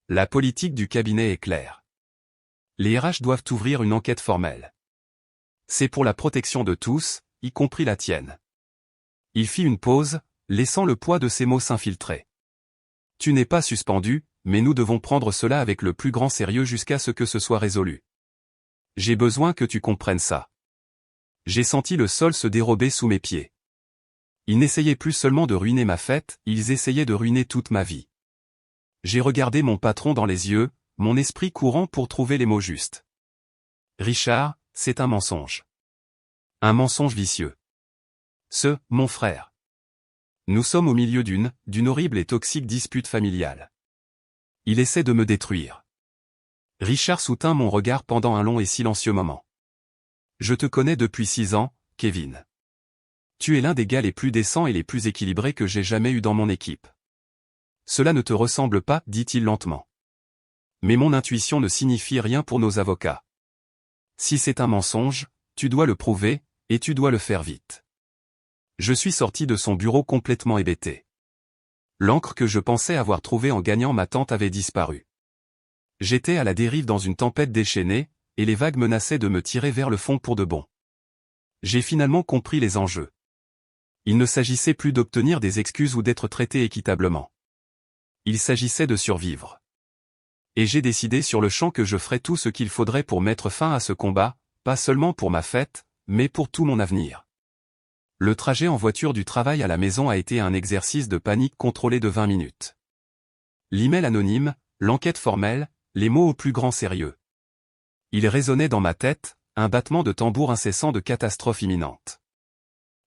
La politique du cabinet est claire. Les RH doivent ouvrir une enquête formelle. C'est pour la protection de tous, y compris la tienne. Il fit une pause, laissant le poids de ses mots s'infiltrer. Tu n'es pas suspendu, mais nous devons prendre cela avec le plus grand sérieux jusqu'à ce que ce soit résolu. J'ai besoin que tu comprennes ça. J'ai senti le sol se dérober sous mes pieds. Ils n'essayaient plus seulement de ruiner ma fête, ils essayaient de ruiner toute ma vie. J'ai regardé mon patron dans les yeux, mon esprit courant pour trouver les mots justes. Richard, c'est un mensonge. Un mensonge vicieux. Mon frère. Nous sommes au milieu d'une horrible et toxique dispute familiale. Il essaie de me détruire. Richard soutint mon regard pendant un long et silencieux moment. Je te connais depuis 6 ans, Kevin. Tu es l'un des gars les plus décents et les plus équilibrés que j'ai jamais eu dans mon équipe. Cela ne te ressemble pas, dit-il lentement. Mais mon intuition ne signifie rien pour nos avocats. Si c'est un mensonge, tu dois le prouver, et tu dois le faire vite. Je suis sorti de son bureau complètement hébété. L'encre que je pensais avoir trouvée en gagnant ma tente avait disparu. J'étais à la dérive dans une tempête déchaînée, et les vagues menaçaient de me tirer vers le fond pour de bon. J'ai finalement compris les enjeux. Il ne s'agissait plus d'obtenir des excuses ou d'être traité équitablement. Il s'agissait de survivre. Et j'ai décidé sur le champ que je ferais tout ce qu'il faudrait pour mettre fin à ce combat, pas seulement pour ma fête, mais pour tout mon avenir. Le trajet en voiture du travail à la maison a été un exercice de panique contrôlé de 20 minutes. L'email anonyme, l'enquête formelle, les mots au plus grand sérieux. Il résonnait dans ma tête, un battement de tambour incessant de catastrophe imminente.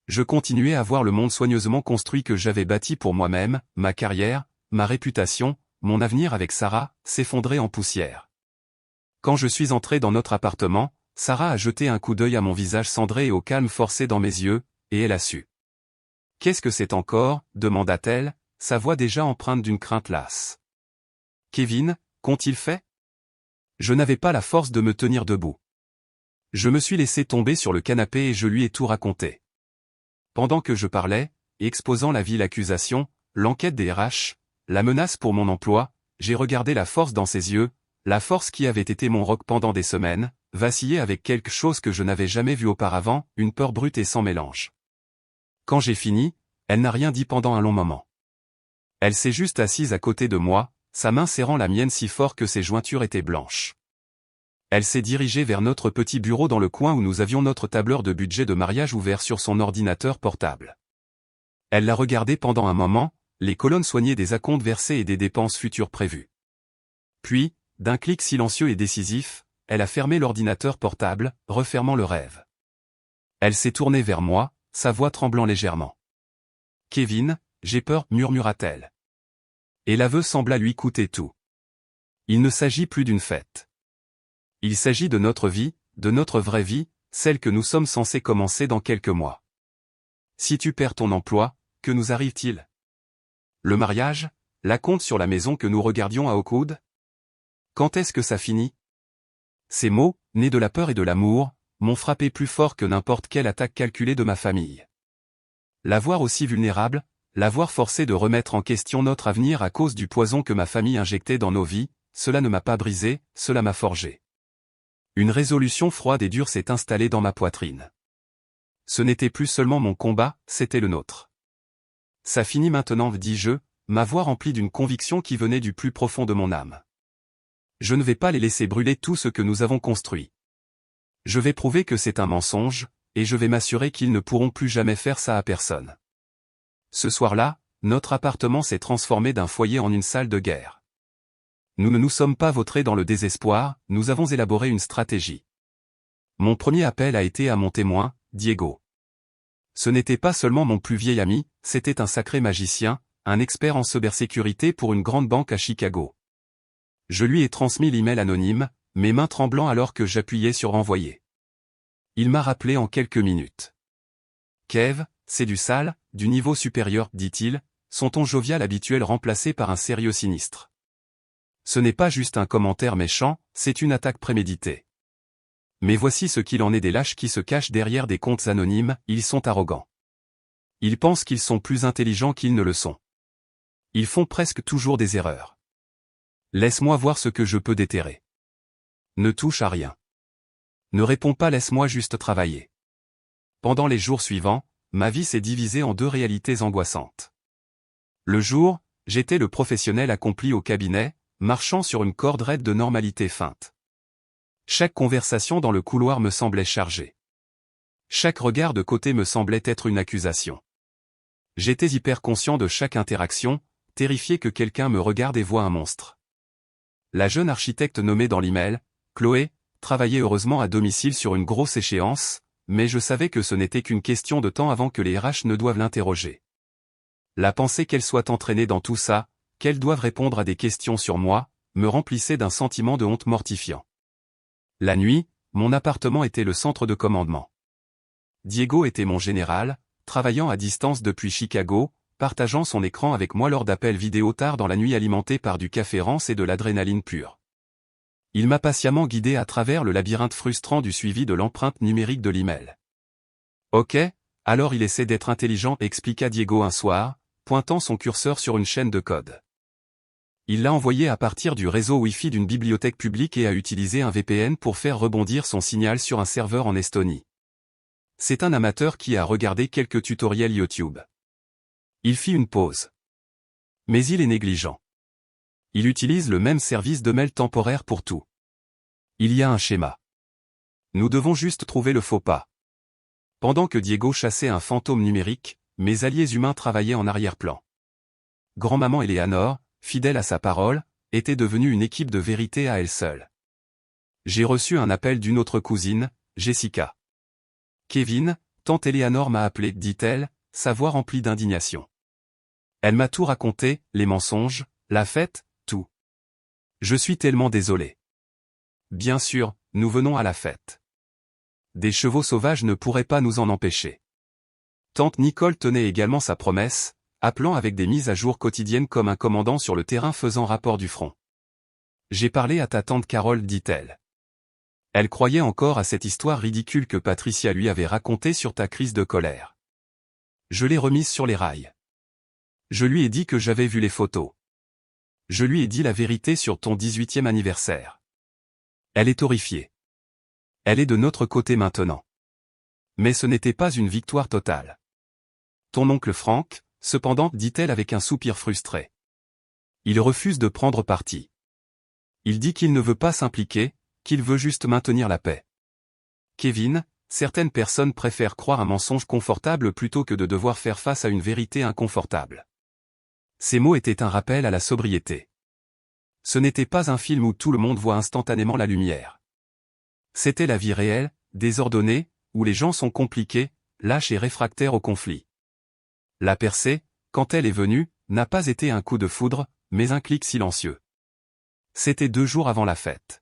Je continuais à voir le monde soigneusement construit que j'avais bâti pour moi-même, ma carrière, ma réputation, mon avenir avec Sarah, s'effondrer en poussière. Quand je suis entré dans notre appartement, Sarah a jeté un coup d'œil à mon visage cendré et au calme forcé dans mes yeux, et elle a su. « Qu'est-ce que c'est encore ?» demanda-t-elle, sa voix déjà empreinte d'une crainte lasse. « Kevin, qu'ont-ils fait ?» Je n'avais pas la force de me tenir debout. Je me suis laissé tomber sur le canapé et je lui ai tout raconté. Pendant que je parlais, exposant la vile accusation, l'enquête des RH, la menace pour mon emploi, j'ai regardé la force dans ses yeux, la force qui avait été mon roc pendant des semaines, vaciller avec quelque chose que je n'avais jamais vu auparavant, une peur brute et sans mélange. Quand j'ai fini, elle n'a rien dit pendant un long moment. Elle s'est juste assise à côté de moi, sa main serrant la mienne si fort que ses jointures étaient blanches. Elle s'est dirigée vers notre petit bureau dans le coin où nous avions notre tableur de budget de mariage ouvert sur son ordinateur portable. Elle l'a regardé pendant un moment, les colonnes soignées des acomptes versés et des dépenses futures prévues. Puis, d'un clic silencieux et décisif, elle a fermé l'ordinateur portable, refermant le rêve. Elle s'est tournée vers moi, sa voix tremblant légèrement. « Kevin, j'ai peur, murmura-t-elle. Et l'aveu sembla lui coûter tout. Il ne s'agit plus d'une fête. Il s'agit de notre vie, de notre vraie vie, celle que nous sommes censés commencer dans quelques mois. Si tu perds ton emploi, que nous arrive-t-il? Le mariage, l'acompte sur la maison que nous regardions à Oakwood? Quand est-ce que ça finit? Ces mots, nés de la peur et de l'amour, m'ont frappé plus fort que n'importe quelle attaque calculée de ma famille. La voir aussi vulnérable, la voir forcée de remettre en question notre avenir à cause du poison que ma famille injectait dans nos vies, cela ne m'a pas brisé, cela m'a forgé. Une résolution froide et dure s'est installée dans ma poitrine. Ce n'était plus seulement mon combat, c'était le nôtre. Ça finit maintenant, dis-je, ma voix remplie d'une conviction qui venait du plus profond de mon âme. Je ne vais pas les laisser brûler tout ce que nous avons construit. Je vais prouver que c'est un mensonge, et je vais m'assurer qu'ils ne pourront plus jamais faire ça à personne. Ce soir-là, notre appartement s'est transformé d'un foyer en une salle de guerre. Nous ne nous sommes pas vautrés dans le désespoir, nous avons élaboré une stratégie. Mon premier appel a été à mon témoin, Diego. Ce n'était pas seulement mon plus vieil ami, c'était un sacré magicien, un expert en cybersécurité pour une grande banque à Chicago. Je lui ai transmis l'email anonyme, mes mains tremblant alors que j'appuyais sur envoyer. Il m'a rappelé en quelques minutes. Kev, c'est du sale, du niveau supérieur, dit-il, son ton jovial habituel remplacé par un sérieux sinistre. Ce n'est pas juste un commentaire méchant, c'est une attaque préméditée. Mais voici ce qu'il en est des lâches qui se cachent derrière des comptes anonymes, ils sont arrogants. Ils pensent qu'ils sont plus intelligents qu'ils ne le sont. Ils font presque toujours des erreurs. Laisse-moi voir ce que je peux déterrer. Ne touche à rien. Ne réponds pas, laisse-moi juste travailler. Pendant les jours suivants, ma vie s'est divisée en deux réalités angoissantes. Le jour, j'étais le professionnel accompli au cabinet, marchant sur une corde raide de normalité feinte. Chaque conversation dans le couloir me semblait chargée. Chaque regard de côté me semblait être une accusation. J'étais hyper conscient de chaque interaction, terrifié que quelqu'un me regarde et voie un monstre. La jeune architecte nommée dans l'email, Chloé, travaillait heureusement à domicile sur une grosse échéance, mais je savais que ce n'était qu'une question de temps avant que les RH ne doivent l'interroger. La pensée qu'elle soit entraînée dans tout ça, qu'elle doive répondre à des questions sur moi, me remplissait d'un sentiment de honte mortifiant. La nuit, mon appartement était le centre de commandement. Diego était mon général, travaillant à distance depuis Chicago, partageant son écran avec moi lors d'appels vidéo tard dans la nuit alimentés par du café rance et de l'adrénaline pure. Il m'a patiemment guidé à travers le labyrinthe frustrant du suivi de l'empreinte numérique de l'email. Ok, alors il essaie d'être intelligent, expliqua Diego un soir, pointant son curseur sur une chaîne de code. Il l'a envoyé à partir du réseau Wi-Fi d'une bibliothèque publique et a utilisé un VPN pour faire rebondir son signal sur un serveur en Estonie. C'est un amateur qui a regardé quelques tutoriels YouTube. Il fit une pause. Mais il est négligent. Il utilise le même service de mail temporaire pour tout. Il y a un schéma. Nous devons juste trouver le faux pas. Pendant que Diego chassait un fantôme numérique, mes alliés humains travaillaient en arrière-plan. Grand-maman Eleanor, fidèle à sa parole, était devenue une équipe de vérité à elle seule. J'ai reçu un appel d'une autre cousine, Jessica. Kevin, Tante Éléanore m'a appelé, dit-elle, sa voix remplie d'indignation. Elle m'a tout raconté, les mensonges, la fête, tout. Je suis tellement désolé. Bien sûr, nous venons à la fête. Des chevaux sauvages ne pourraient pas nous en empêcher. Tante Nicole tenait également sa promesse, appelant avec des mises à jour quotidiennes comme un commandant sur le terrain faisant rapport du front. J'ai parlé à ta tante Carole, dit-elle. Elle croyait encore à cette histoire ridicule que Patricia lui avait racontée sur ta crise de colère. Je l'ai remise sur les rails. Je lui ai dit que j'avais vu les photos. Je lui ai dit la vérité sur ton 18e anniversaire. Elle est horrifiée. Elle est de notre côté maintenant. Mais ce n'était pas une victoire totale. Ton oncle Franck, cependant, dit-elle avec un soupir frustré. Il refuse de prendre parti. Il dit qu'il ne veut pas s'impliquer, qu'il veut juste maintenir la paix. Kevin, certaines personnes préfèrent croire un mensonge confortable plutôt que de devoir faire face à une vérité inconfortable. Ces mots étaient un rappel à la sobriété. Ce n'était pas un film où tout le monde voit instantanément la lumière. C'était la vie réelle, désordonnée, où les gens sont compliqués, lâches et réfractaires au conflit. La percée, quand elle est venue, n'a pas été un coup de foudre, mais un clic silencieux. C'était 2 jours avant la fête.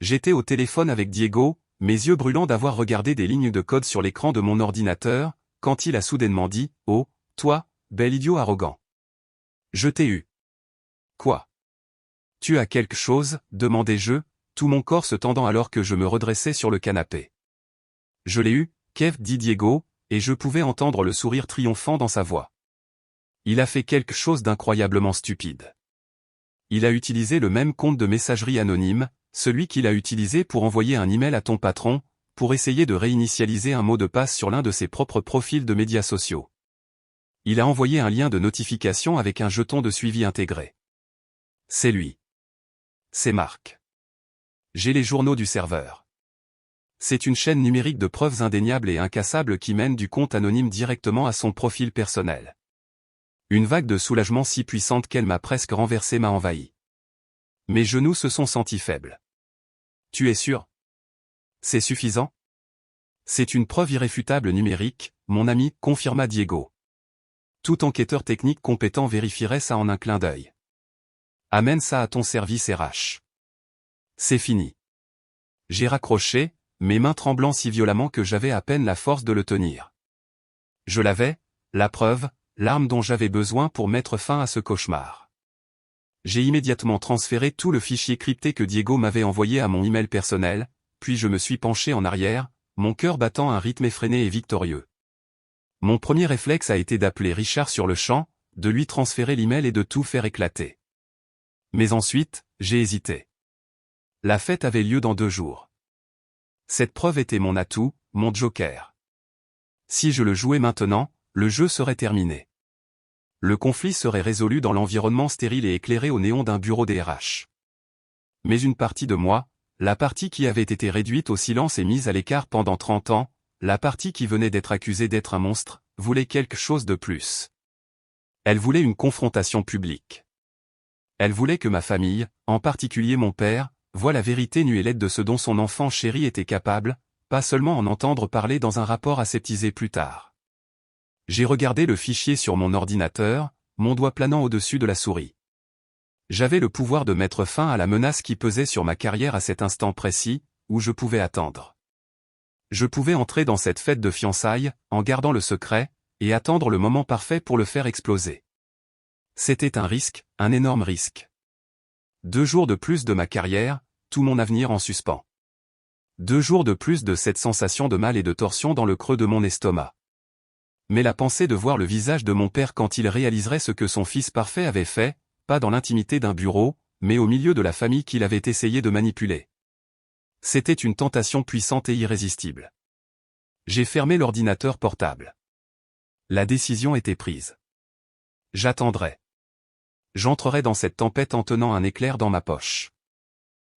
J'étais au téléphone avec Diego, mes yeux brûlants d'avoir regardé des lignes de code sur l'écran de mon ordinateur, quand il a soudainement dit « Oh, toi, bel idiot arrogant. Je t'ai eu. » Quoi? Tu as quelque chose, demandai-je, tout mon corps se tendant alors que je me redressais sur le canapé. Je l'ai eu, Kev, dit Diego, et je pouvais entendre le sourire triomphant dans sa voix. Il a fait quelque chose d'incroyablement stupide. Il a utilisé le même compte de messagerie anonyme, celui qu'il a utilisé pour envoyer un email à ton patron, pour essayer de réinitialiser un mot de passe sur l'un de ses propres profils de médias sociaux. Il a envoyé un lien de notification avec un jeton de suivi intégré. C'est lui. C'est Marc. J'ai les journaux du serveur. C'est une chaîne numérique de preuves indéniables et incassables qui mène du compte anonyme directement à son profil personnel. Une vague de soulagement si puissante qu'elle m'a presque renversé m'a envahi. Mes genoux se sont sentis faibles. Tu es sûr? C'est suffisant? C'est une preuve irréfutable numérique, mon ami, confirma Diego. Tout enquêteur technique compétent vérifierait ça en un clin d'œil. Amène ça à ton service RH. C'est fini. J'ai raccroché, mes mains tremblant si violemment que j'avais à peine la force de le tenir. Je l'avais, la preuve, l'arme dont j'avais besoin pour mettre fin à ce cauchemar. J'ai immédiatement transféré tout le fichier crypté que Diego m'avait envoyé à mon email personnel, puis je me suis penché en arrière, mon cœur battant à un rythme effréné et victorieux. Mon premier réflexe a été d'appeler Richard sur le champ, de lui transférer l'email et de tout faire éclater. Mais ensuite, j'ai hésité. La fête avait lieu dans 2 jours. Cette preuve était mon atout, mon joker. Si je le jouais maintenant, le jeu serait terminé. Le conflit serait résolu dans l'environnement stérile et éclairé au néon d'un bureau DRH. Mais une partie de moi, la partie qui avait été réduite au silence et mise à l'écart pendant 30 ans, la partie qui venait d'être accusée d'être un monstre, voulait quelque chose de plus. Elle voulait une confrontation publique. Elle voulait que ma famille, en particulier mon père, voie la vérité nue et laide de ce dont son enfant chéri était capable, pas seulement en entendre parler dans un rapport aseptisé plus tard. J'ai regardé le fichier sur mon ordinateur, mon doigt planant au-dessus de la souris. J'avais le pouvoir de mettre fin à la menace qui pesait sur ma carrière à cet instant précis, où je pouvais attendre. Je pouvais entrer dans cette fête de fiançailles, en gardant le secret, et attendre le moment parfait pour le faire exploser. C'était un risque, un énorme risque. 2 jours de plus de ma carrière, tout mon avenir en suspens. 2 jours de plus de cette sensation de mal et de torsion dans le creux de mon estomac. Mais la pensée de voir le visage de mon père quand il réaliserait ce que son fils parfait avait fait, pas dans l'intimité d'un bureau, mais au milieu de la famille qu'il avait essayé de manipuler. C'était une tentation puissante et irrésistible. J'ai fermé l'ordinateur portable. La décision était prise. J'attendrai. J'entrerai dans cette tempête en tenant un éclair dans ma poche.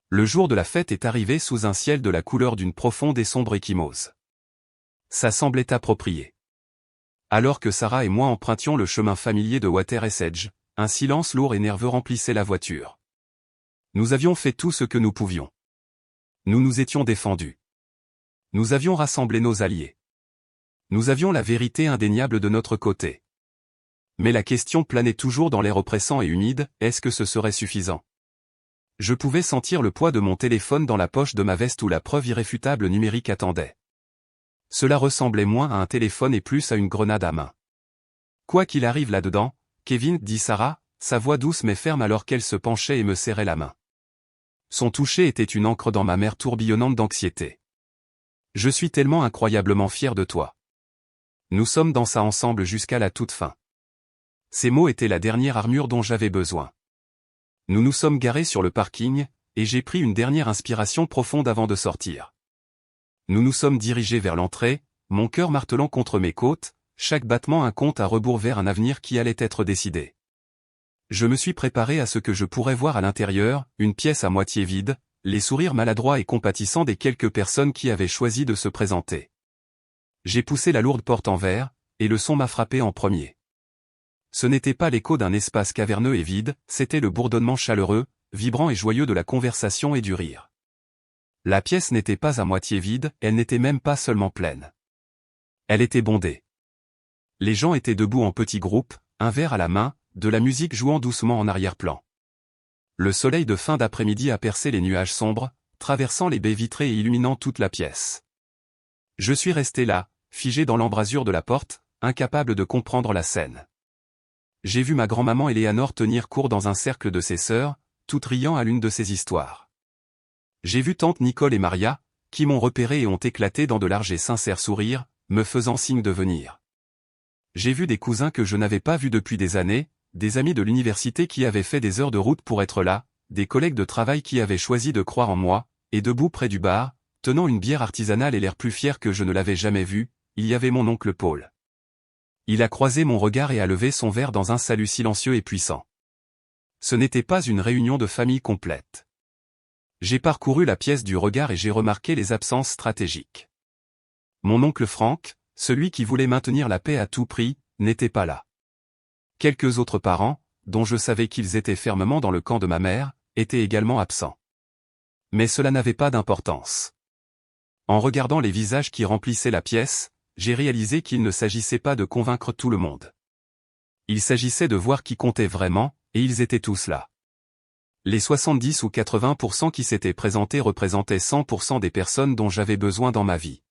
Le jour de la fête est arrivé sous un ciel de la couleur d'une profonde et sombre échymose. Ça semblait approprié. Alors que Sarah et moi empruntions le chemin familier de Water's Edge, un silence lourd et nerveux remplissait la voiture. Nous avions fait tout ce que nous pouvions. Nous nous étions défendus. Nous avions rassemblé nos alliés. Nous avions la vérité indéniable de notre côté. Mais la question planait toujours dans l'air oppressant et humide, est-ce que ce serait suffisant? Je pouvais sentir le poids de mon téléphone dans la poche de ma veste où la preuve irréfutable numérique attendait. Cela ressemblait moins à un téléphone et plus à une grenade à main. Quoi qu'il arrive là-dedans, Kevin, dit Sarah, sa voix douce mais ferme alors qu'elle se penchait et me serrait la main. Son toucher était une encre dans ma mer tourbillonnante d'anxiété. Je suis tellement incroyablement fier de toi. Nous sommes dans ça ensemble jusqu'à la toute fin. Ces mots étaient la dernière armure dont j'avais besoin. Nous nous sommes garés sur le parking, et j'ai pris une dernière inspiration profonde avant de sortir. Nous nous sommes dirigés vers l'entrée, mon cœur martelant contre mes côtes, chaque battement un compte à rebours vers un avenir qui allait être décidé. Je me suis préparé à ce que je pourrais voir à l'intérieur, une pièce à moitié vide, les sourires maladroits et compatissants des quelques personnes qui avaient choisi de se présenter. J'ai poussé la lourde porte en verre, et le son m'a frappé en premier. Ce n'était pas l'écho d'un espace caverneux et vide, c'était le bourdonnement chaleureux, vibrant et joyeux de la conversation et du rire. La pièce n'était pas à moitié vide, elle n'était même pas seulement pleine. Elle était bondée. Les gens étaient debout en petits groupes, un verre à la main, de la musique jouant doucement en arrière-plan. Le soleil de fin d'après-midi a percé les nuages sombres, traversant les baies vitrées et illuminant toute la pièce. Je suis resté là, figé dans l'embrasure de la porte, incapable de comprendre la scène. J'ai vu ma grand-maman Éléanore tenir court dans un cercle de ses sœurs, toutes riant à l'une de ses histoires. J'ai vu tante Nicole et Maria, qui m'ont repéré et ont éclaté dans de larges et sincères sourires, me faisant signe de venir. J'ai vu des cousins que je n'avais pas vus depuis des années, des amis de l'université qui avaient fait des heures de route pour être là, des collègues de travail qui avaient choisi de croire en moi, et debout près du bar, tenant une bière artisanale et l'air plus fier que je ne l'avais jamais vu, il y avait mon oncle Paul. Il a croisé mon regard et a levé son verre dans un salut silencieux et puissant. Ce n'était pas une réunion de famille complète. J'ai parcouru la pièce du regard et j'ai remarqué les absences stratégiques. Mon oncle Franck, celui qui voulait maintenir la paix à tout prix, n'était pas là. Quelques autres parents, dont je savais qu'ils étaient fermement dans le camp de ma mère, étaient également absents. Mais cela n'avait pas d'importance. En regardant les visages qui remplissaient la pièce, j'ai réalisé qu'il ne s'agissait pas de convaincre tout le monde. Il s'agissait de voir qui comptait vraiment, et ils étaient tous là. Les 70 ou 80% qui s'étaient présentés représentaient 100% des personnes dont j'avais besoin dans ma vie.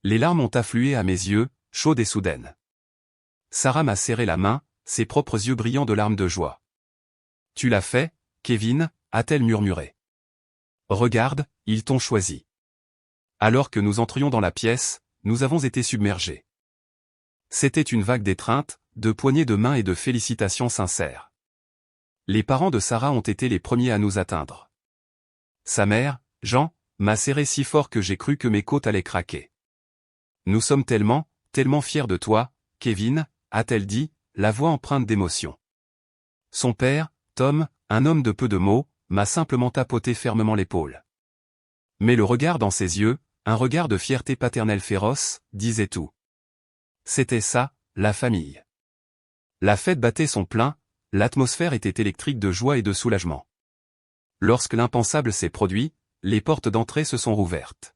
Les larmes ont afflué à mes yeux, chaudes et soudaines. Sarah m'a serré la main, ses propres yeux brillants de larmes de joie. « Tu l'as fait, Kevin » a-t-elle murmuré. « Regarde, ils t'ont choisi. » Alors que nous entrions dans la pièce, nous avons été submergés. C'était une vague d'étreinte, de poignées de main et de félicitations sincères. Les parents de Sarah ont été les premiers à nous atteindre. Sa mère, Jean, m'a serré si fort que j'ai cru que mes côtes allaient craquer. « Nous sommes tellement, tellement fiers de toi, Kevin » a-t-elle dit, la voix empreinte d'émotion. Son père, Tom, un homme de peu de mots, m'a simplement tapoté fermement l'épaule. Mais le regard dans ses yeux, un regard de fierté paternelle féroce, disait tout. C'était ça, la famille. La fête battait son plein, l'atmosphère était électrique de joie et de soulagement. Lorsque l'impensable s'est produit, les portes d'entrée se sont rouvertes.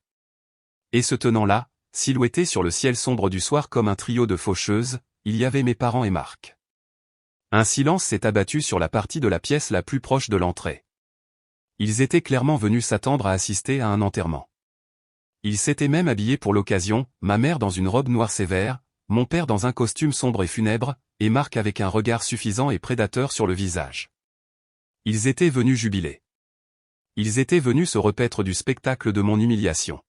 Et se tenant là, silhouettés sur le ciel sombre du soir comme un trio de faucheuses, il y avait mes parents et Marc. Un silence s'est abattu sur la partie de la pièce la plus proche de l'entrée. Ils étaient clairement venus s'attendre à assister à un enterrement. Ils s'étaient même habillés pour l'occasion, ma mère dans une robe noire sévère, mon père dans un costume sombre et funèbre, et Marc avec un regard suffisant et prédateur sur le visage. Ils étaient venus jubiler. Ils étaient venus se repaître du spectacle de mon humiliation.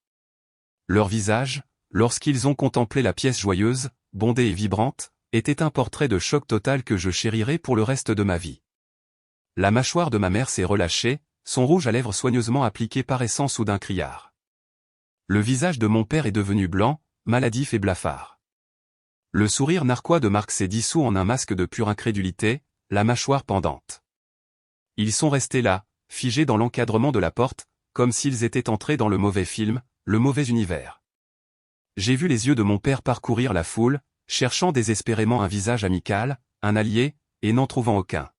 Leur visage, lorsqu'ils ont contemplé la pièce joyeuse, bondée et vibrante, était un portrait de choc total que je chérirai pour le reste de ma vie. La mâchoire de ma mère s'est relâchée, son rouge à lèvres soigneusement appliqué paraissant soudain criard. Le visage de mon père est devenu blanc, maladif et blafard. Le sourire narquois de Marc s'est dissous en un masque de pure incrédulité, la mâchoire pendante. Ils sont restés là, figés dans l'encadrement de la porte, comme s'ils étaient entrés dans le mauvais film, le mauvais univers. J'ai vu les yeux de mon père parcourir la foule, cherchant désespérément un visage amical, un allié, et n'en trouvant aucun.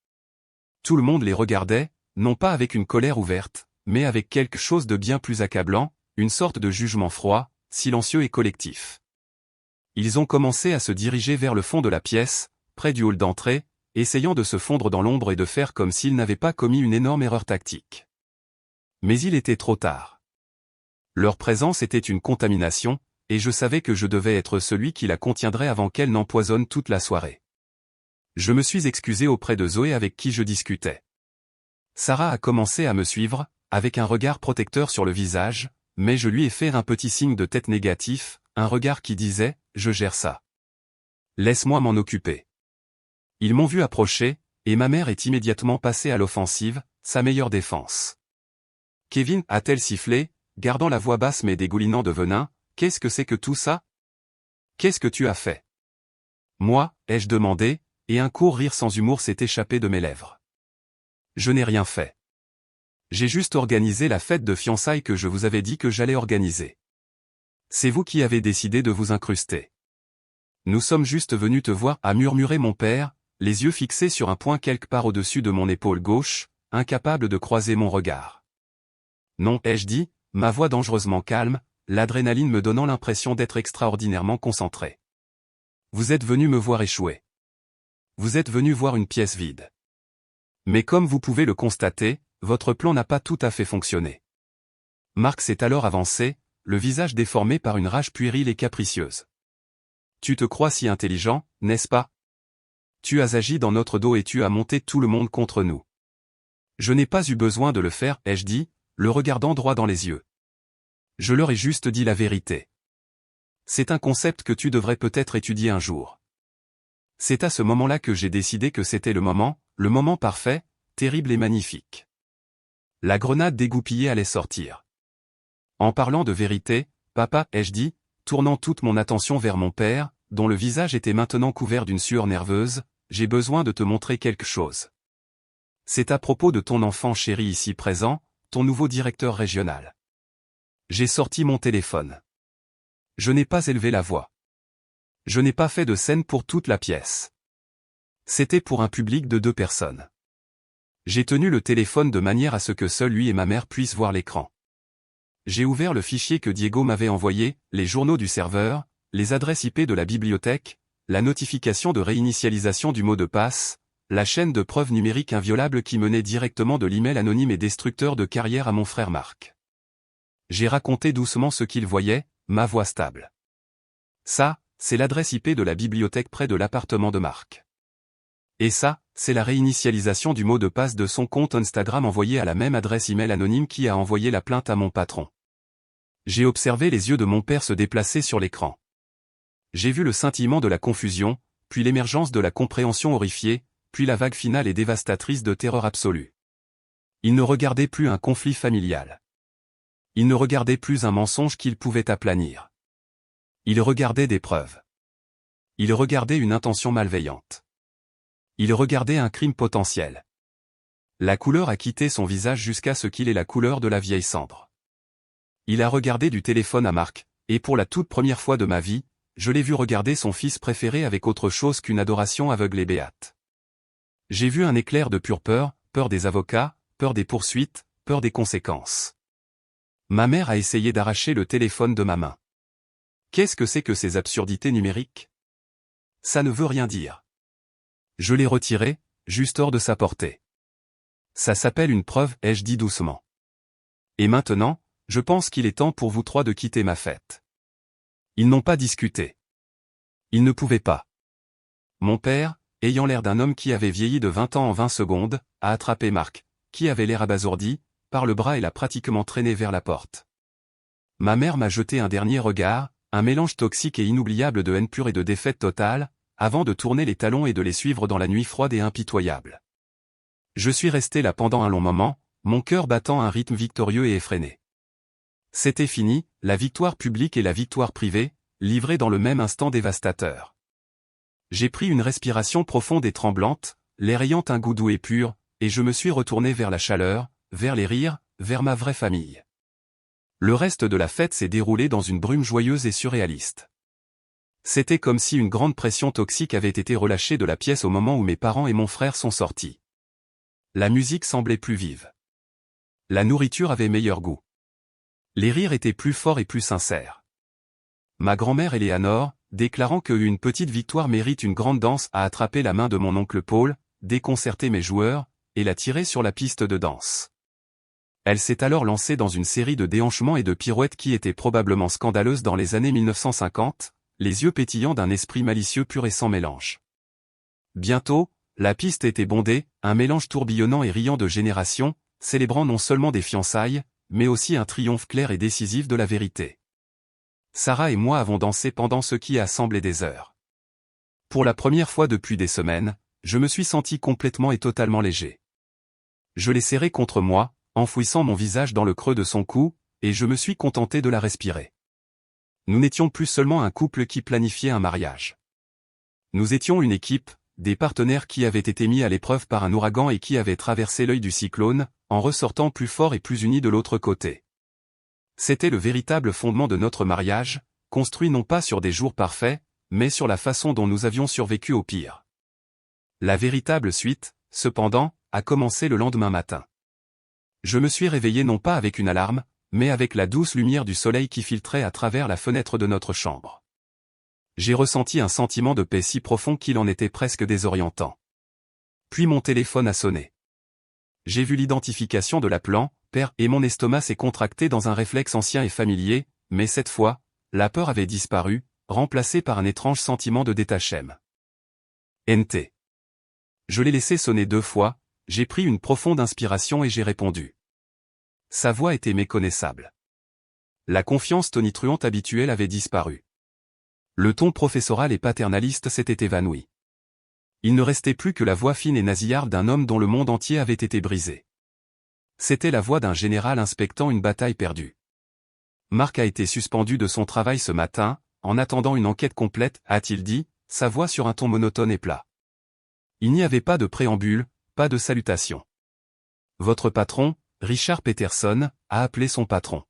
Tout le monde les regardait, non pas avec une colère ouverte, mais avec quelque chose de bien plus accablant, une sorte de jugement froid, silencieux et collectif. Ils ont commencé à se diriger vers le fond de la pièce, près du hall d'entrée, essayant de se fondre dans l'ombre et de faire comme s'ils n'avaient pas commis une énorme erreur tactique. Mais il était trop tard. Leur présence était une contamination, et je savais que je devais être celui qui la contiendrait avant qu'elle n'empoisonne toute la soirée. Je me suis excusé auprès de Zoé avec qui je discutais. Sarah a commencé à me suivre, avec un regard protecteur sur le visage, mais je lui ai fait un petit signe de tête négatif, un regard qui disait « Je gère ça. Laisse-moi m'en occuper ». Ils m'ont vu approcher, et ma mère est immédiatement passée à l'offensive, sa meilleure défense. « Kevin, a-t-elle sifflé, gardant la voix basse mais dégoulinant de venin, qu'est-ce que c'est que tout ça? Qu'est-ce que tu as fait? Moi, ai-je demandé, et un court rire sans humour s'est échappé de mes lèvres. Je n'ai rien fait. J'ai juste organisé la fête de fiançailles que je vous avais dit que j'allais organiser. C'est vous qui avez décidé de vous incruster. Nous sommes juste venus te voir, a murmuré mon père, les yeux fixés sur un point quelque part au-dessus de mon épaule gauche, incapable de croiser mon regard. Non, ai-je dit, ma voix dangereusement calme, l'adrénaline me donnant l'impression d'être extraordinairement concentré. Vous êtes venu me voir échouer. Vous êtes venu voir une pièce vide. Mais comme vous pouvez le constater, votre plan n'a pas tout à fait fonctionné. Marc s'est alors avancé, le visage déformé par une rage puérile et capricieuse. Tu te crois si intelligent, n'est-ce pas? Tu as agi dans notre dos et tu as monté tout le monde contre nous. Je n'ai pas eu besoin de le faire, ai-je dit, le regardant droit dans les yeux. Je leur ai juste dit la vérité. C'est un concept que tu devrais peut-être étudier un jour. C'est à ce moment-là que j'ai décidé que c'était le moment parfait, terrible et magnifique. La grenade dégoupillée allait sortir. En parlant de vérité, papa, ai-je dit, tournant toute mon attention vers mon père, dont le visage était maintenant couvert d'une sueur nerveuse, j'ai besoin de te montrer quelque chose. C'est à propos de ton enfant chéri ici présent, ton nouveau directeur régional. J'ai sorti mon téléphone. Je n'ai pas élevé la voix. Je n'ai pas fait de scène pour toute la pièce. C'était pour un public de 2 personnes. J'ai tenu le téléphone de manière à ce que seul lui et ma mère puissent voir l'écran. J'ai ouvert le fichier que Diego m'avait envoyé, les journaux du serveur, les adresses IP de la bibliothèque, la notification de réinitialisation du mot de passe, la chaîne de preuves numériques inviolable qui menait directement de l'email anonyme et destructeur de carrière à mon frère Marc. J'ai raconté doucement ce qu'il voyait, ma voix stable. Ça, c'est l'adresse IP de la bibliothèque près de l'appartement de Marc. Et ça, c'est la réinitialisation du mot de passe de son compte Instagram envoyé à la même adresse email anonyme qui a envoyé la plainte à mon patron. J'ai observé les yeux de mon père se déplacer sur l'écran. J'ai vu le scintillement de la confusion, puis l'émergence de la compréhension horrifiée, puis la vague finale et dévastatrice de terreur absolue. Il ne regardait plus un conflit familial. Il ne regardait plus un mensonge qu'il pouvait aplanir. Il regardait des preuves. Il regardait une intention malveillante. Il regardait un crime potentiel. La couleur a quitté son visage jusqu'à ce qu'il ait la couleur de la vieille cendre. Il a regardé du téléphone à Marc, et pour la toute première fois de ma vie, je l'ai vu regarder son fils préféré avec autre chose qu'une adoration aveugle et béate. J'ai vu un éclair de pure peur, peur des avocats, peur des poursuites, peur des conséquences. Ma mère a essayé d'arracher le téléphone de ma main. Qu'est-ce que c'est que ces absurdités numériques? Ça ne veut rien dire. Je l'ai retiré, juste hors de sa portée. Ça s'appelle une preuve, ai-je dit doucement. Et maintenant, je pense qu'il est temps pour vous 3 de quitter ma fête. Ils n'ont pas discuté. Ils ne pouvaient pas. Mon père, ayant l'air d'un homme qui avait vieilli de 20 ans en 20 secondes, a attrapé Marc, qui avait l'air abasourdi, par le bras et l'a pratiquement traîné vers la porte. Ma mère m'a jeté un dernier regard, un mélange toxique et inoubliable de haine pure et de défaite totale, avant de tourner les talons et de les suivre dans la nuit froide et impitoyable. Je suis resté là pendant un long moment, mon cœur battant un rythme victorieux et effréné. C'était fini, la victoire publique et la victoire privée, livrées dans le même instant dévastateur. J'ai pris une respiration profonde et tremblante, l'air ayant un goût doux et pur, et je me suis retourné vers la chaleur, vers les rires, vers ma vraie famille. Le reste de la fête s'est déroulé dans une brume joyeuse et surréaliste. C'était comme si une grande pression toxique avait été relâchée de la pièce au moment où mes parents et mon frère sont sortis. La musique semblait plus vive. La nourriture avait meilleur goût. Les rires étaient plus forts et plus sincères. Ma grand-mère Éléanore, déclarant que une petite victoire mérite une grande danse, a attrapé la main de mon oncle Paul, déconcerté mes joueurs, et l'a tiré sur la piste de danse. Elle s'est alors lancée dans une série de déhanchements et de pirouettes qui étaient probablement scandaleuses dans les années 1950, les yeux pétillants d'un esprit malicieux pur et sans mélange. Bientôt, la piste était bondée, un mélange tourbillonnant et riant de générations, célébrant non seulement des fiançailles, mais aussi un triomphe clair et décisif de la vérité. Sarah et moi avons dansé pendant ce qui a semblé des heures. Pour la première fois depuis des semaines, je me suis senti complètement et totalement léger. Je l'ai serrée contre moi, enfouissant mon visage dans le creux de son cou, et je me suis contenté de la respirer. Nous n'étions plus seulement un couple qui planifiait un mariage. Nous étions une équipe, des partenaires qui avaient été mis à l'épreuve par un ouragan et qui avaient traversé l'œil du cyclone, en ressortant plus forts et plus unis de l'autre côté. C'était le véritable fondement de notre mariage, construit non pas sur des jours parfaits, mais sur la façon dont nous avions survécu au pire. La véritable suite, cependant, a commencé le lendemain matin. Je me suis réveillé non pas avec une alarme, mais avec la douce lumière du soleil qui filtrait à travers la fenêtre de notre chambre. J'ai ressenti un sentiment de paix si profond qu'il en était presque désorientant. Puis mon téléphone a sonné. J'ai vu l'identification de l'appelant, père, et mon estomac s'est contracté dans un réflexe ancien et familier, mais cette fois, la peur avait disparu, remplacée par un étrange sentiment de détachement. NT. Je l'ai laissé sonner 2 fois, j'ai pris une profonde inspiration et j'ai répondu. Sa voix était méconnaissable. La confiance tonitruante habituelle avait disparu. Le ton professoral et paternaliste s'était évanoui. Il ne restait plus que la voix fine et nasillarde d'un homme dont le monde entier avait été brisé. C'était la voix d'un général inspectant une bataille perdue. Marc a été suspendu de son travail ce matin, en attendant une enquête complète, a-t-il dit, sa voix sur un ton monotone et plat. Il n'y avait pas de préambule, pas de salutation. Votre patron, Richard Peterson, a appelé son patron.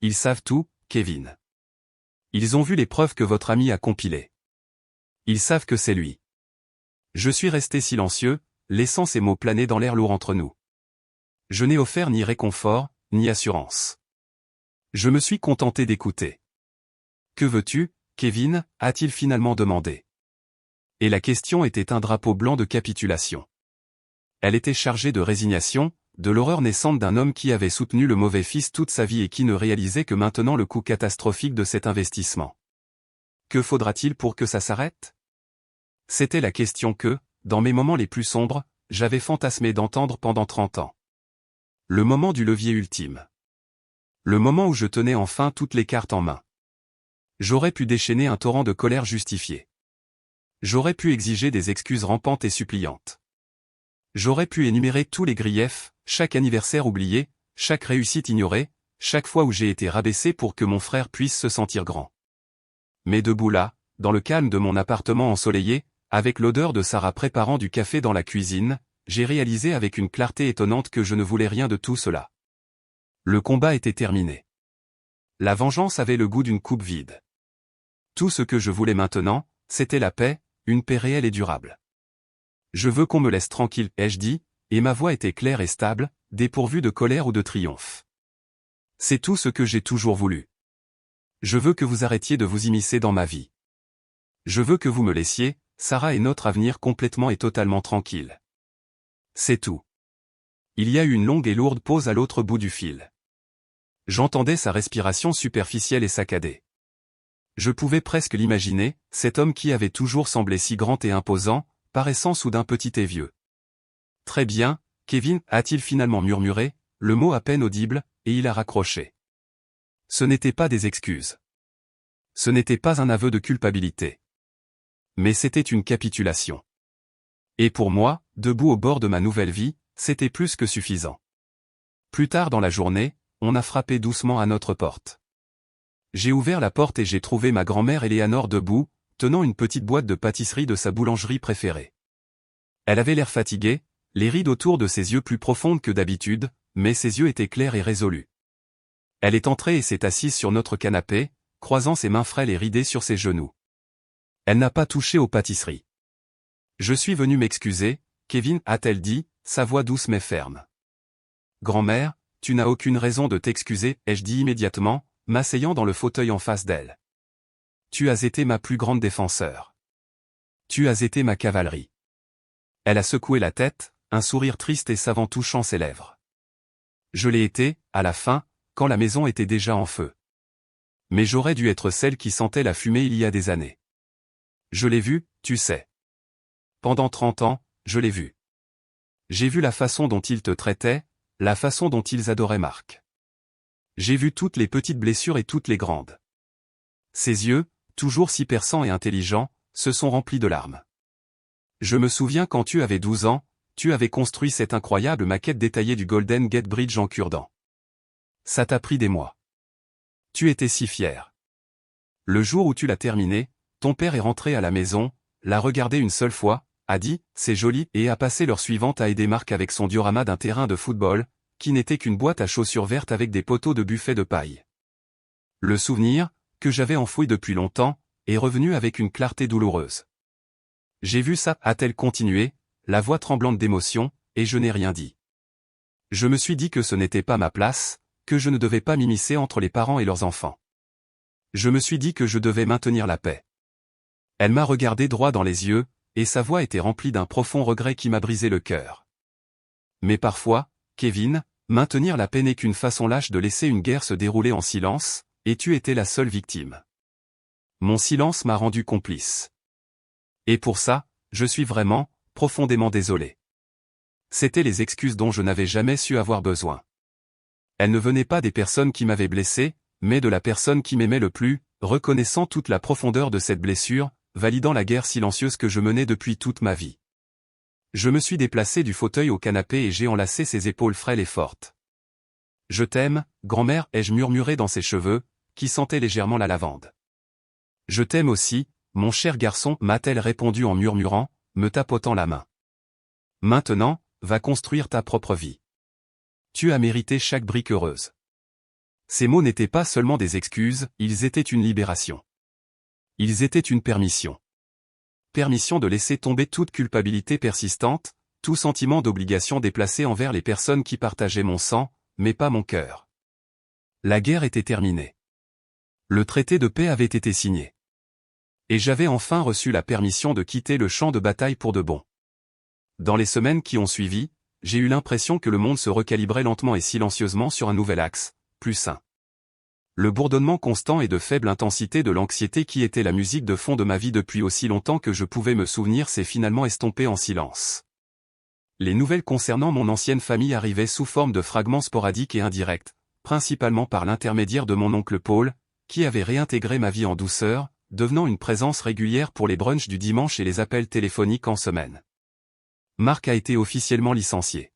Ils savent tout, Kevin. Ils ont vu les preuves que votre ami a compilées. Ils savent que c'est lui. Je suis resté silencieux, laissant ces mots planer dans l'air lourd entre nous. Je n'ai offert ni réconfort, ni assurance. Je me suis contenté d'écouter. Que veux-tu, Kevin, a-t-il finalement demandé. Et la question était un drapeau blanc de capitulation. Elle était chargée de résignation, de l'horreur naissante d'un homme qui avait soutenu le mauvais fils toute sa vie et qui ne réalisait que maintenant le coût catastrophique de cet investissement. Que faudra-t-il pour que ça s'arrête? C'était la question que, dans mes moments les plus sombres, j'avais fantasmé d'entendre pendant 30 ans. Le moment du levier ultime. Le moment où je tenais enfin toutes les cartes en main. J'aurais pu déchaîner un torrent de colère justifié. J'aurais pu exiger des excuses rampantes et suppliantes. J'aurais pu énumérer tous les griefs, chaque anniversaire oublié, chaque réussite ignorée, chaque fois où j'ai été rabaissé pour que mon frère puisse se sentir grand. Mais debout là, dans le calme de mon appartement ensoleillé, avec l'odeur de Sarah préparant du café dans la cuisine, j'ai réalisé avec une clarté étonnante que je ne voulais rien de tout cela. Le combat était terminé. La vengeance avait le goût d'une coupe vide. Tout ce que je voulais maintenant, c'était la paix, une paix réelle et durable. Je veux qu'on me laisse tranquille, ai-je dit, et ma voix était claire et stable, dépourvue de colère ou de triomphe. C'est tout ce que j'ai toujours voulu. Je veux que vous arrêtiez de vous immiscer dans ma vie. Je veux que vous me laissiez, Sarah et notre avenir complètement et totalement tranquille. C'est tout. Il y a eu une longue et lourde pause à l'autre bout du fil. J'entendais sa respiration superficielle et saccadée. Je pouvais presque l'imaginer, cet homme qui avait toujours semblé si grand et imposant, paraissant soudain petit et vieux. Très bien, Kevin, a-t-il finalement murmuré, le mot à peine audible, et il a raccroché. Ce n'étaient pas des excuses. Ce n'était pas un aveu de culpabilité. Mais c'était une capitulation. Et pour moi, debout au bord de ma nouvelle vie, c'était plus que suffisant. Plus tard dans la journée, on a frappé doucement à notre porte. J'ai ouvert la porte et j'ai trouvé ma grand-mère Eleanor debout, tenant une petite boîte de pâtisserie de sa boulangerie préférée. Elle avait l'air fatiguée, les rides autour de ses yeux plus profondes que d'habitude, mais ses yeux étaient clairs et résolus. Elle est entrée et s'est assise sur notre canapé, croisant ses mains frêles et ridées sur ses genoux. Elle n'a pas touché aux pâtisseries. Je suis venu m'excuser, Kevin, a-t-elle dit, sa voix douce mais ferme. Grand-mère, tu n'as aucune raison de t'excuser, ai-je dit immédiatement, m'asseyant dans le fauteuil en face d'elle. Tu as été ma plus grande défenseur. Tu as été ma cavalerie. Elle a secoué la tête, un sourire triste et savant touchant ses lèvres. Je l'ai été, à la fin, quand la maison était déjà en feu. Mais j'aurais dû être celle qui sentait la fumée il y a des années. Je l'ai vu, tu sais. Pendant 30 ans, je l'ai vu. J'ai vu la façon dont ils te traitaient, la façon dont ils adoraient Marc. J'ai vu toutes les petites blessures et toutes les grandes. Ses yeux, toujours si perçants et intelligents, se sont remplis de larmes. Je me souviens quand tu avais 12 ans, tu avais construit cette incroyable maquette détaillée du Golden Gate Bridge en cure-dent. Ça t'a pris des mois. Tu étais si fier. Le jour où tu l'as terminé, ton père est rentré à la maison, l'a regardé une seule fois, a dit « c'est joli » et a passé l'heure suivante à aider Marc avec son diorama d'un terrain de football, qui n'était qu'une boîte à chaussures vertes avec des poteaux de buffet de paille. Le souvenir, que j'avais enfoui depuis longtemps, est revenu avec une clarté douloureuse. J'ai vu ça, a-t-elle continué, la voix tremblante d'émotion, et je n'ai rien dit. Je me suis dit que ce n'était pas ma place, que je ne devais pas m'immiscer entre les parents et leurs enfants. Je me suis dit que je devais maintenir la paix. Elle m'a regardé droit dans les yeux, et sa voix était remplie d'un profond regret qui m'a brisé le cœur. Mais parfois, Kevin, maintenir la paix n'est qu'une façon lâche de laisser une guerre se dérouler en silence, et tu étais la seule victime. Mon silence m'a rendu complice. Et pour ça, je suis vraiment, profondément désolé. C'étaient les excuses dont je n'avais jamais su avoir besoin. Elles ne venaient pas des personnes qui m'avaient blessé, mais de la personne qui m'aimait le plus, reconnaissant toute la profondeur de cette blessure, validant la guerre silencieuse que je menais depuis toute ma vie. Je me suis déplacé du fauteuil au canapé et j'ai enlacé ses épaules frêles et fortes. « Je t'aime, grand-mère » ai-je murmuré dans ses cheveux, qui sentaient légèrement la lavande. « Je t'aime aussi, mon cher garçon » m'a-t-elle répondu en murmurant, me tapotant la main. « Maintenant, va construire ta propre vie. Tu as mérité chaque brique heureuse. » Ces mots n'étaient pas seulement des excuses, ils étaient une libération. Ils étaient une permission. Permission de laisser tomber toute culpabilité persistante, tout sentiment d'obligation déplacé envers les personnes qui partageaient mon sang, mais pas mon cœur. La guerre était terminée. Le traité de paix avait été signé. Et j'avais enfin reçu la permission de quitter le champ de bataille pour de bon. Dans les semaines qui ont suivi, j'ai eu l'impression que le monde se recalibrait lentement et silencieusement sur un nouvel axe, plus sain. Le bourdonnement constant et de faible intensité de l'anxiété qui était la musique de fond de ma vie depuis aussi longtemps que je pouvais me souvenir s'est finalement estompé en silence. Les nouvelles concernant mon ancienne famille arrivaient sous forme de fragments sporadiques et indirects, principalement par l'intermédiaire de mon oncle Paul, qui avait réintégré ma vie en douceur, devenant une présence régulière pour les brunchs du dimanche et les appels téléphoniques en semaine. Marc a été officiellement licencié.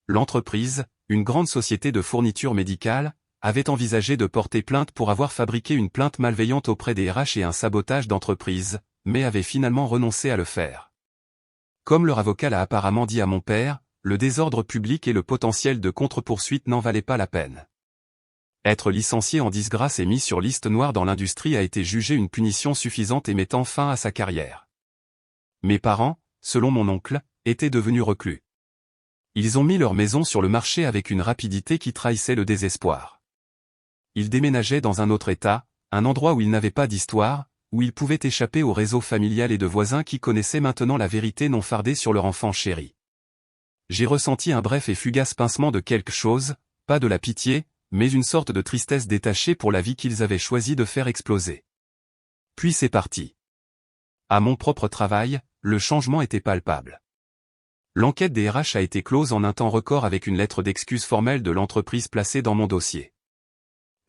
L'entreprise, une grande société de fournitures médicales, avait envisagé de porter plainte pour avoir fabriqué une plainte malveillante auprès des RH et un sabotage d'entreprise, mais avait finalement renoncé à le faire. Comme leur avocat l'a apparemment dit à mon père, le désordre public et le potentiel de contre-poursuite n'en valaient pas la peine. Être licencié en disgrâce et mis sur liste noire dans l'industrie a été jugé une punition suffisante et mettant fin à sa carrière. Mes parents, selon mon oncle, étaient devenus reclus. Ils ont mis leur maison sur le marché avec une rapidité qui trahissait le désespoir. Ils déménageaient dans un autre état, un endroit où ils n'avaient pas d'histoire, où ils pouvaient échapper au réseau familial et de voisins qui connaissaient maintenant la vérité non fardée sur leur enfant chéri. J'ai ressenti un bref et fugace pincement de quelque chose, pas de la pitié, mais une sorte de tristesse détachée pour la vie qu'ils avaient choisi de faire exploser. Puis c'est parti. À mon propre travail, le changement était palpable. L'enquête des RH a été close en un temps record avec une lettre d'excuse formelle de l'entreprise placée dans mon dossier.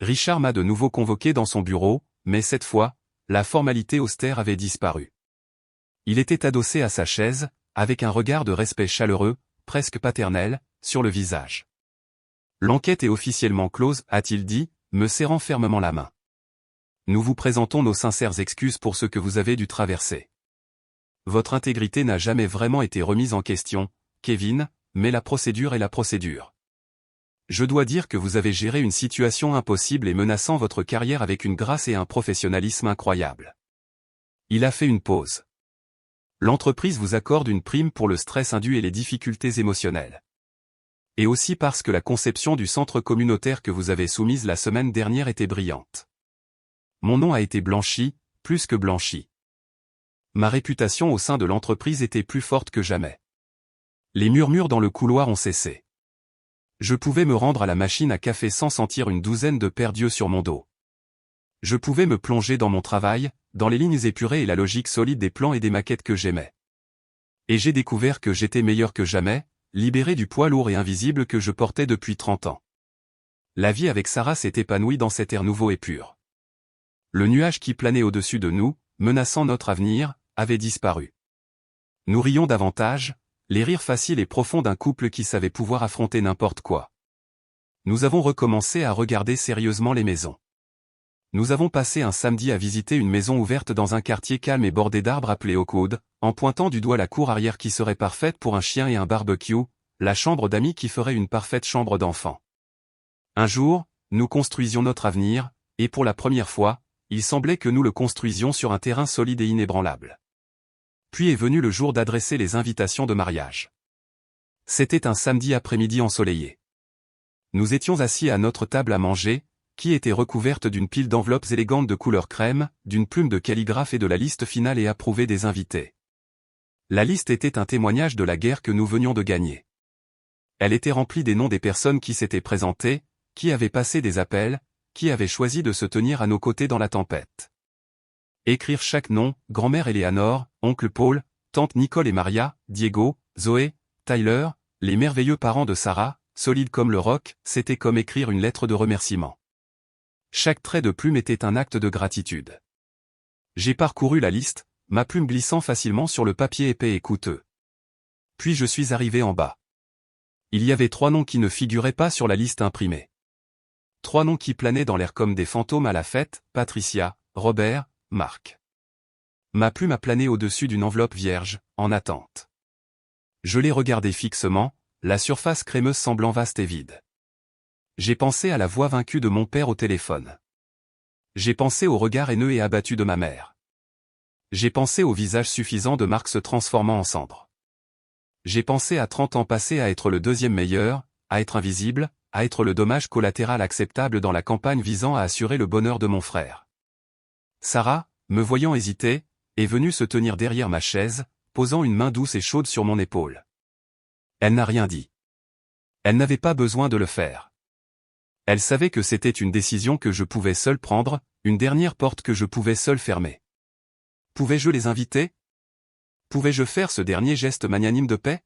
Richard m'a de nouveau convoqué dans son bureau, mais cette fois, la formalité austère avait disparu. Il était adossé à sa chaise, avec un regard de respect chaleureux, presque paternel, sur le visage. « L'enquête est officiellement close » a-t-il dit, me serrant fermement la main. « Nous vous présentons nos sincères excuses pour ce que vous avez dû traverser. Votre intégrité n'a jamais vraiment été remise en question, Kevin, mais la procédure est la procédure. Je dois dire que vous avez géré une situation impossible et menaçant votre carrière avec une grâce et un professionnalisme incroyable. » Il a fait une pause. « L'entreprise vous accorde une prime pour le stress induit et les difficultés émotionnelles. Et aussi parce que la conception du centre communautaire que vous avez soumise la semaine dernière était brillante. Mon nom a été blanchi, plus que blanchi. Ma réputation au sein de l'entreprise était plus forte que jamais. Les murmures dans le couloir ont cessé. Je pouvais me rendre à la machine à café sans sentir une douzaine de paires d'yeux sur mon dos. Je pouvais me plonger dans mon travail, dans les lignes épurées et la logique solide des plans et des maquettes que j'aimais. Et j'ai découvert que j'étais meilleur que jamais, libéré du poids lourd et invisible que je portais depuis 30 ans. La vie avec Sarah s'est épanouie dans cet air nouveau et pur. Le nuage qui planait au-dessus de nous, menaçant notre avenir, avait disparu. Nous rions davantage, les rires faciles et profonds d'un couple qui savait pouvoir affronter n'importe quoi. Nous avons recommencé à regarder sérieusement les maisons. Nous avons passé un samedi à visiter une maison ouverte dans un quartier calme et bordé d'arbres appelé Oakwood, en pointant du doigt la cour arrière qui serait parfaite pour un chien et un barbecue, la chambre d'amis qui ferait une parfaite chambre d'enfant. Un jour, nous construisions notre avenir, et pour la première fois, il semblait que nous le construisions sur un terrain solide et inébranlable. Puis est venu le jour d'adresser les invitations de mariage. C'était un samedi après-midi ensoleillé. Nous étions assis à notre table à manger, qui était recouverte d'une pile d'enveloppes élégantes de couleur crème, d'une plume de calligraphe et de la liste finale et approuvée des invités. La liste était un témoignage de la guerre que nous venions de gagner. Elle était remplie des noms des personnes qui s'étaient présentées, qui avaient passé des appels, qui avaient choisi de se tenir à nos côtés dans la tempête. Écrire chaque nom, grand-mère Eleanor, oncle Paul, tante Nicole et Maria, Diego, Zoé, Tyler, les merveilleux parents de Sarah, solides comme le roc, c'était comme écrire une lettre de remerciement. Chaque trait de plume était un acte de gratitude. J'ai parcouru la liste, ma plume glissant facilement sur le papier épais et coûteux. Puis je suis arrivé en bas. Il y avait 3 noms qui ne figuraient pas sur la liste imprimée. 3 noms qui planaient dans l'air comme des fantômes à la fête, Patricia, Robert, Marc. Ma plume a plané au-dessus d'une enveloppe vierge, en attente. Je l'ai regardée fixement, la surface crémeuse semblant vaste et vide. J'ai pensé à la voix vaincue de mon père au téléphone. J'ai pensé au regard haineux et abattu de ma mère. J'ai pensé au visage suffisant de Marc se transformant en cendre. J'ai pensé à 30 ans passés à être le deuxième meilleur, à être invisible, à être le dommage collatéral acceptable dans la campagne visant à assurer le bonheur de mon frère. Sarah, me voyant hésiter, est venue se tenir derrière ma chaise, posant une main douce et chaude sur mon épaule. Elle n'a rien dit. Elle n'avait pas besoin de le faire. Elle savait que c'était une décision que je pouvais seul prendre, une dernière porte que je pouvais seul fermer. Pouvais-je les inviter? Pouvais-je faire ce dernier geste magnanime de paix?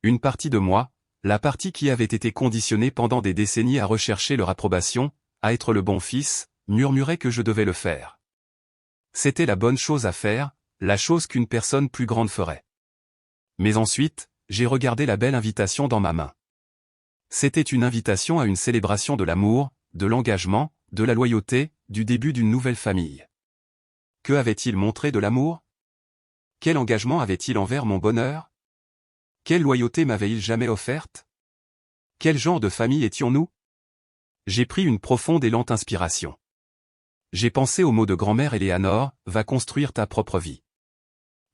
Une partie de moi, la partie qui avait été conditionnée pendant des décennies à rechercher leur approbation, à être le bon fils, murmurait que je devais le faire. C'était la bonne chose à faire, la chose qu'une personne plus grande ferait. Mais ensuite, j'ai regardé la belle invitation dans ma main. C'était une invitation à une célébration de l'amour, de l'engagement, de la loyauté, du début d'une nouvelle famille. Que avait-il montré de l'amour? Quel engagement avait-il envers mon bonheur? Quelle loyauté m'avait-il jamais offerte? Quel genre de famille étions-nous? J'ai pris une profonde et lente inspiration. J'ai pensé aux mots de grand-mère Eleanor, va construire ta propre vie.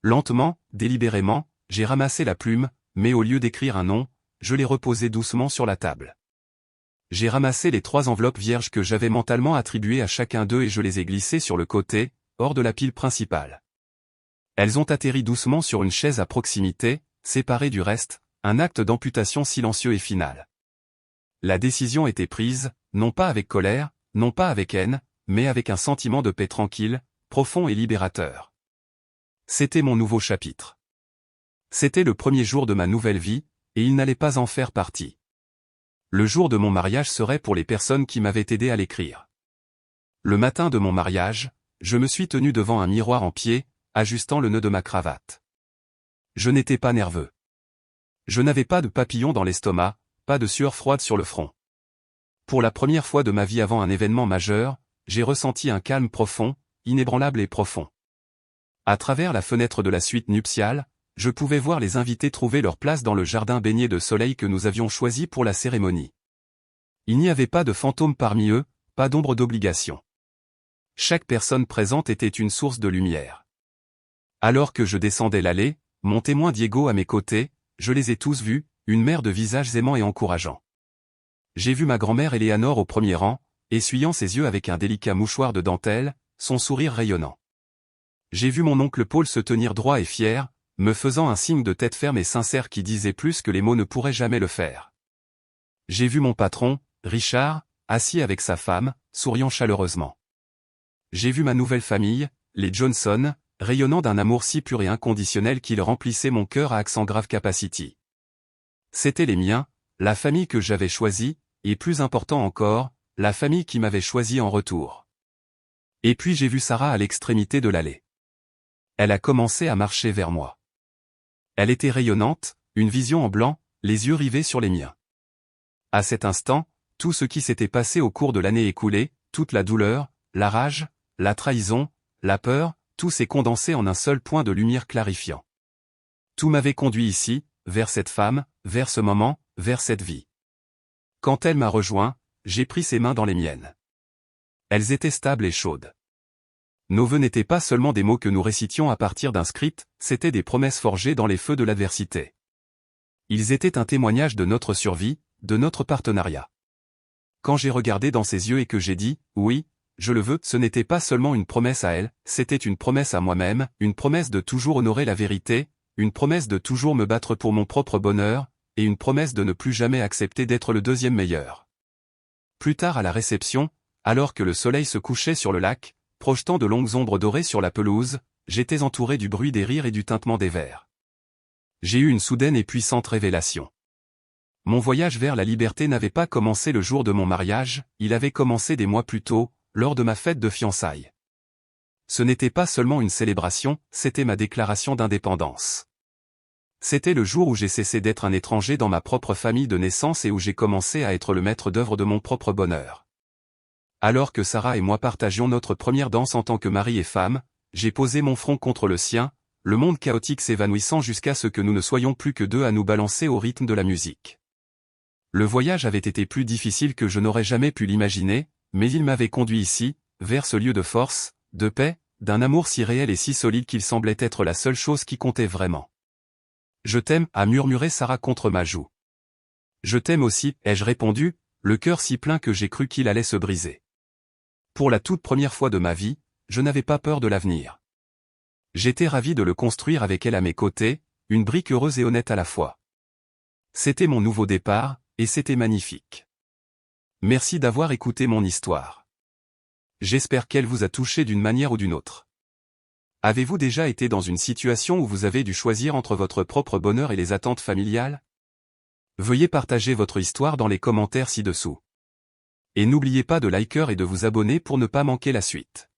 Lentement, délibérément, j'ai ramassé la plume, mais au lieu d'écrire un nom, je l'ai reposé doucement sur la table. J'ai ramassé les 3 enveloppes vierges que j'avais mentalement attribuées à chacun d'eux et je les ai glissées sur le côté, hors de la pile principale. Elles ont atterri doucement sur une chaise à proximité, séparées du reste, un acte d'amputation silencieux et final. La décision était prise, non pas avec colère, non pas avec haine, mais avec un sentiment de paix tranquille, profond et libérateur. C'était mon nouveau chapitre. C'était le premier jour de ma nouvelle vie, et il n'allait pas en faire partie. Le jour de mon mariage serait pour les personnes qui m'avaient aidé à l'écrire. Le matin de mon mariage, je me suis tenu devant un miroir en pied, ajustant le nœud de ma cravate. Je n'étais pas nerveux. Je n'avais pas de papillons dans l'estomac, pas de sueur froide sur le front. Pour la première fois de ma vie avant un événement majeur, j'ai ressenti un calme profond, inébranlable et profond. À travers la fenêtre de la suite nuptiale, je pouvais voir les invités trouver leur place dans le jardin baigné de soleil que nous avions choisi pour la cérémonie. Il n'y avait pas de fantômes parmi eux, pas d'ombre d'obligation. Chaque personne présente était une source de lumière. Alors que je descendais l'allée, mon témoin Diego à mes côtés, je les ai tous vus, une mer de visages aimants et encourageants. J'ai vu ma grand-mère Eleanor au premier rang, essuyant ses yeux avec un délicat mouchoir de dentelle, son sourire rayonnant. J'ai vu mon oncle Paul se tenir droit et fier, me faisant un signe de tête ferme et sincère qui disait plus que les mots ne pourraient jamais le faire. J'ai vu mon patron, Richard, assis avec sa femme, souriant chaleureusement. J'ai vu ma nouvelle famille, les Johnson, rayonnant d'un amour si pur et inconditionnel qu'il remplissait mon cœur à accent grave capacity. C'étaient les miens, la famille que j'avais choisie, et plus important encore, la famille qui m'avait choisi en retour. Et puis j'ai vu Sarah à l'extrémité de l'allée. Elle a commencé à marcher vers moi. Elle était rayonnante, une vision en blanc, les yeux rivés sur les miens. À cet instant, tout ce qui s'était passé au cours de l'année écoulée, toute la douleur, la rage, la trahison, la peur, tout s'est condensé en un seul point de lumière clarifiant. Tout m'avait conduit ici, vers cette femme, vers ce moment, vers cette vie. Quand elle m'a rejoint, j'ai pris ses mains dans les miennes. Elles étaient stables et chaudes. Nos vœux n'étaient pas seulement des mots que nous récitions à partir d'un script, c'étaient des promesses forgées dans les feux de l'adversité. Ils étaient un témoignage de notre survie, de notre partenariat. Quand j'ai regardé dans ses yeux et que j'ai dit « oui, je le veux », ce n'était pas seulement une promesse à elle, c'était une promesse à moi-même, une promesse de toujours honorer la vérité, une promesse de toujours me battre pour mon propre bonheur, et une promesse de ne plus jamais accepter d'être le deuxième meilleur. Plus tard à la réception, alors que le soleil se couchait sur le lac, projetant de longues ombres dorées sur la pelouse, j'étais entouré du bruit des rires et du tintement des verres. J'ai eu une soudaine et puissante révélation. Mon voyage vers la liberté n'avait pas commencé le jour de mon mariage, il avait commencé des mois plus tôt, lors de ma fête de fiançailles. Ce n'était pas seulement une célébration, c'était ma déclaration d'indépendance. C'était le jour où j'ai cessé d'être un étranger dans ma propre famille de naissance et où j'ai commencé à être le maître d'œuvre de mon propre bonheur. Alors que Sarah et moi partagions notre première danse en tant que mari et femme, j'ai posé mon front contre le sien, le monde chaotique s'évanouissant jusqu'à ce que nous ne soyons plus que deux à nous balancer au rythme de la musique. Le voyage avait été plus difficile que je n'aurais jamais pu l'imaginer, mais il m'avait conduit ici, vers ce lieu de force, de paix, d'un amour si réel et si solide qu'il semblait être la seule chose qui comptait vraiment. « Je t'aime » a murmuré Sarah contre ma joue. « Je t'aime aussi » ai-je répondu, le cœur si plein que j'ai cru qu'il allait se briser. Pour la toute première fois de ma vie, je n'avais pas peur de l'avenir. J'étais ravi de le construire avec elle à mes côtés, une brique heureuse et honnête à la fois. C'était mon nouveau départ, et c'était magnifique. Merci d'avoir écouté mon histoire. J'espère qu'elle vous a touché d'une manière ou d'une autre. Avez-vous déjà été dans une situation où vous avez dû choisir entre votre propre bonheur et les attentes familiales? Veuillez partager votre histoire dans les commentaires ci-dessous. Et n'oubliez pas de liker et de vous abonner pour ne pas manquer la suite.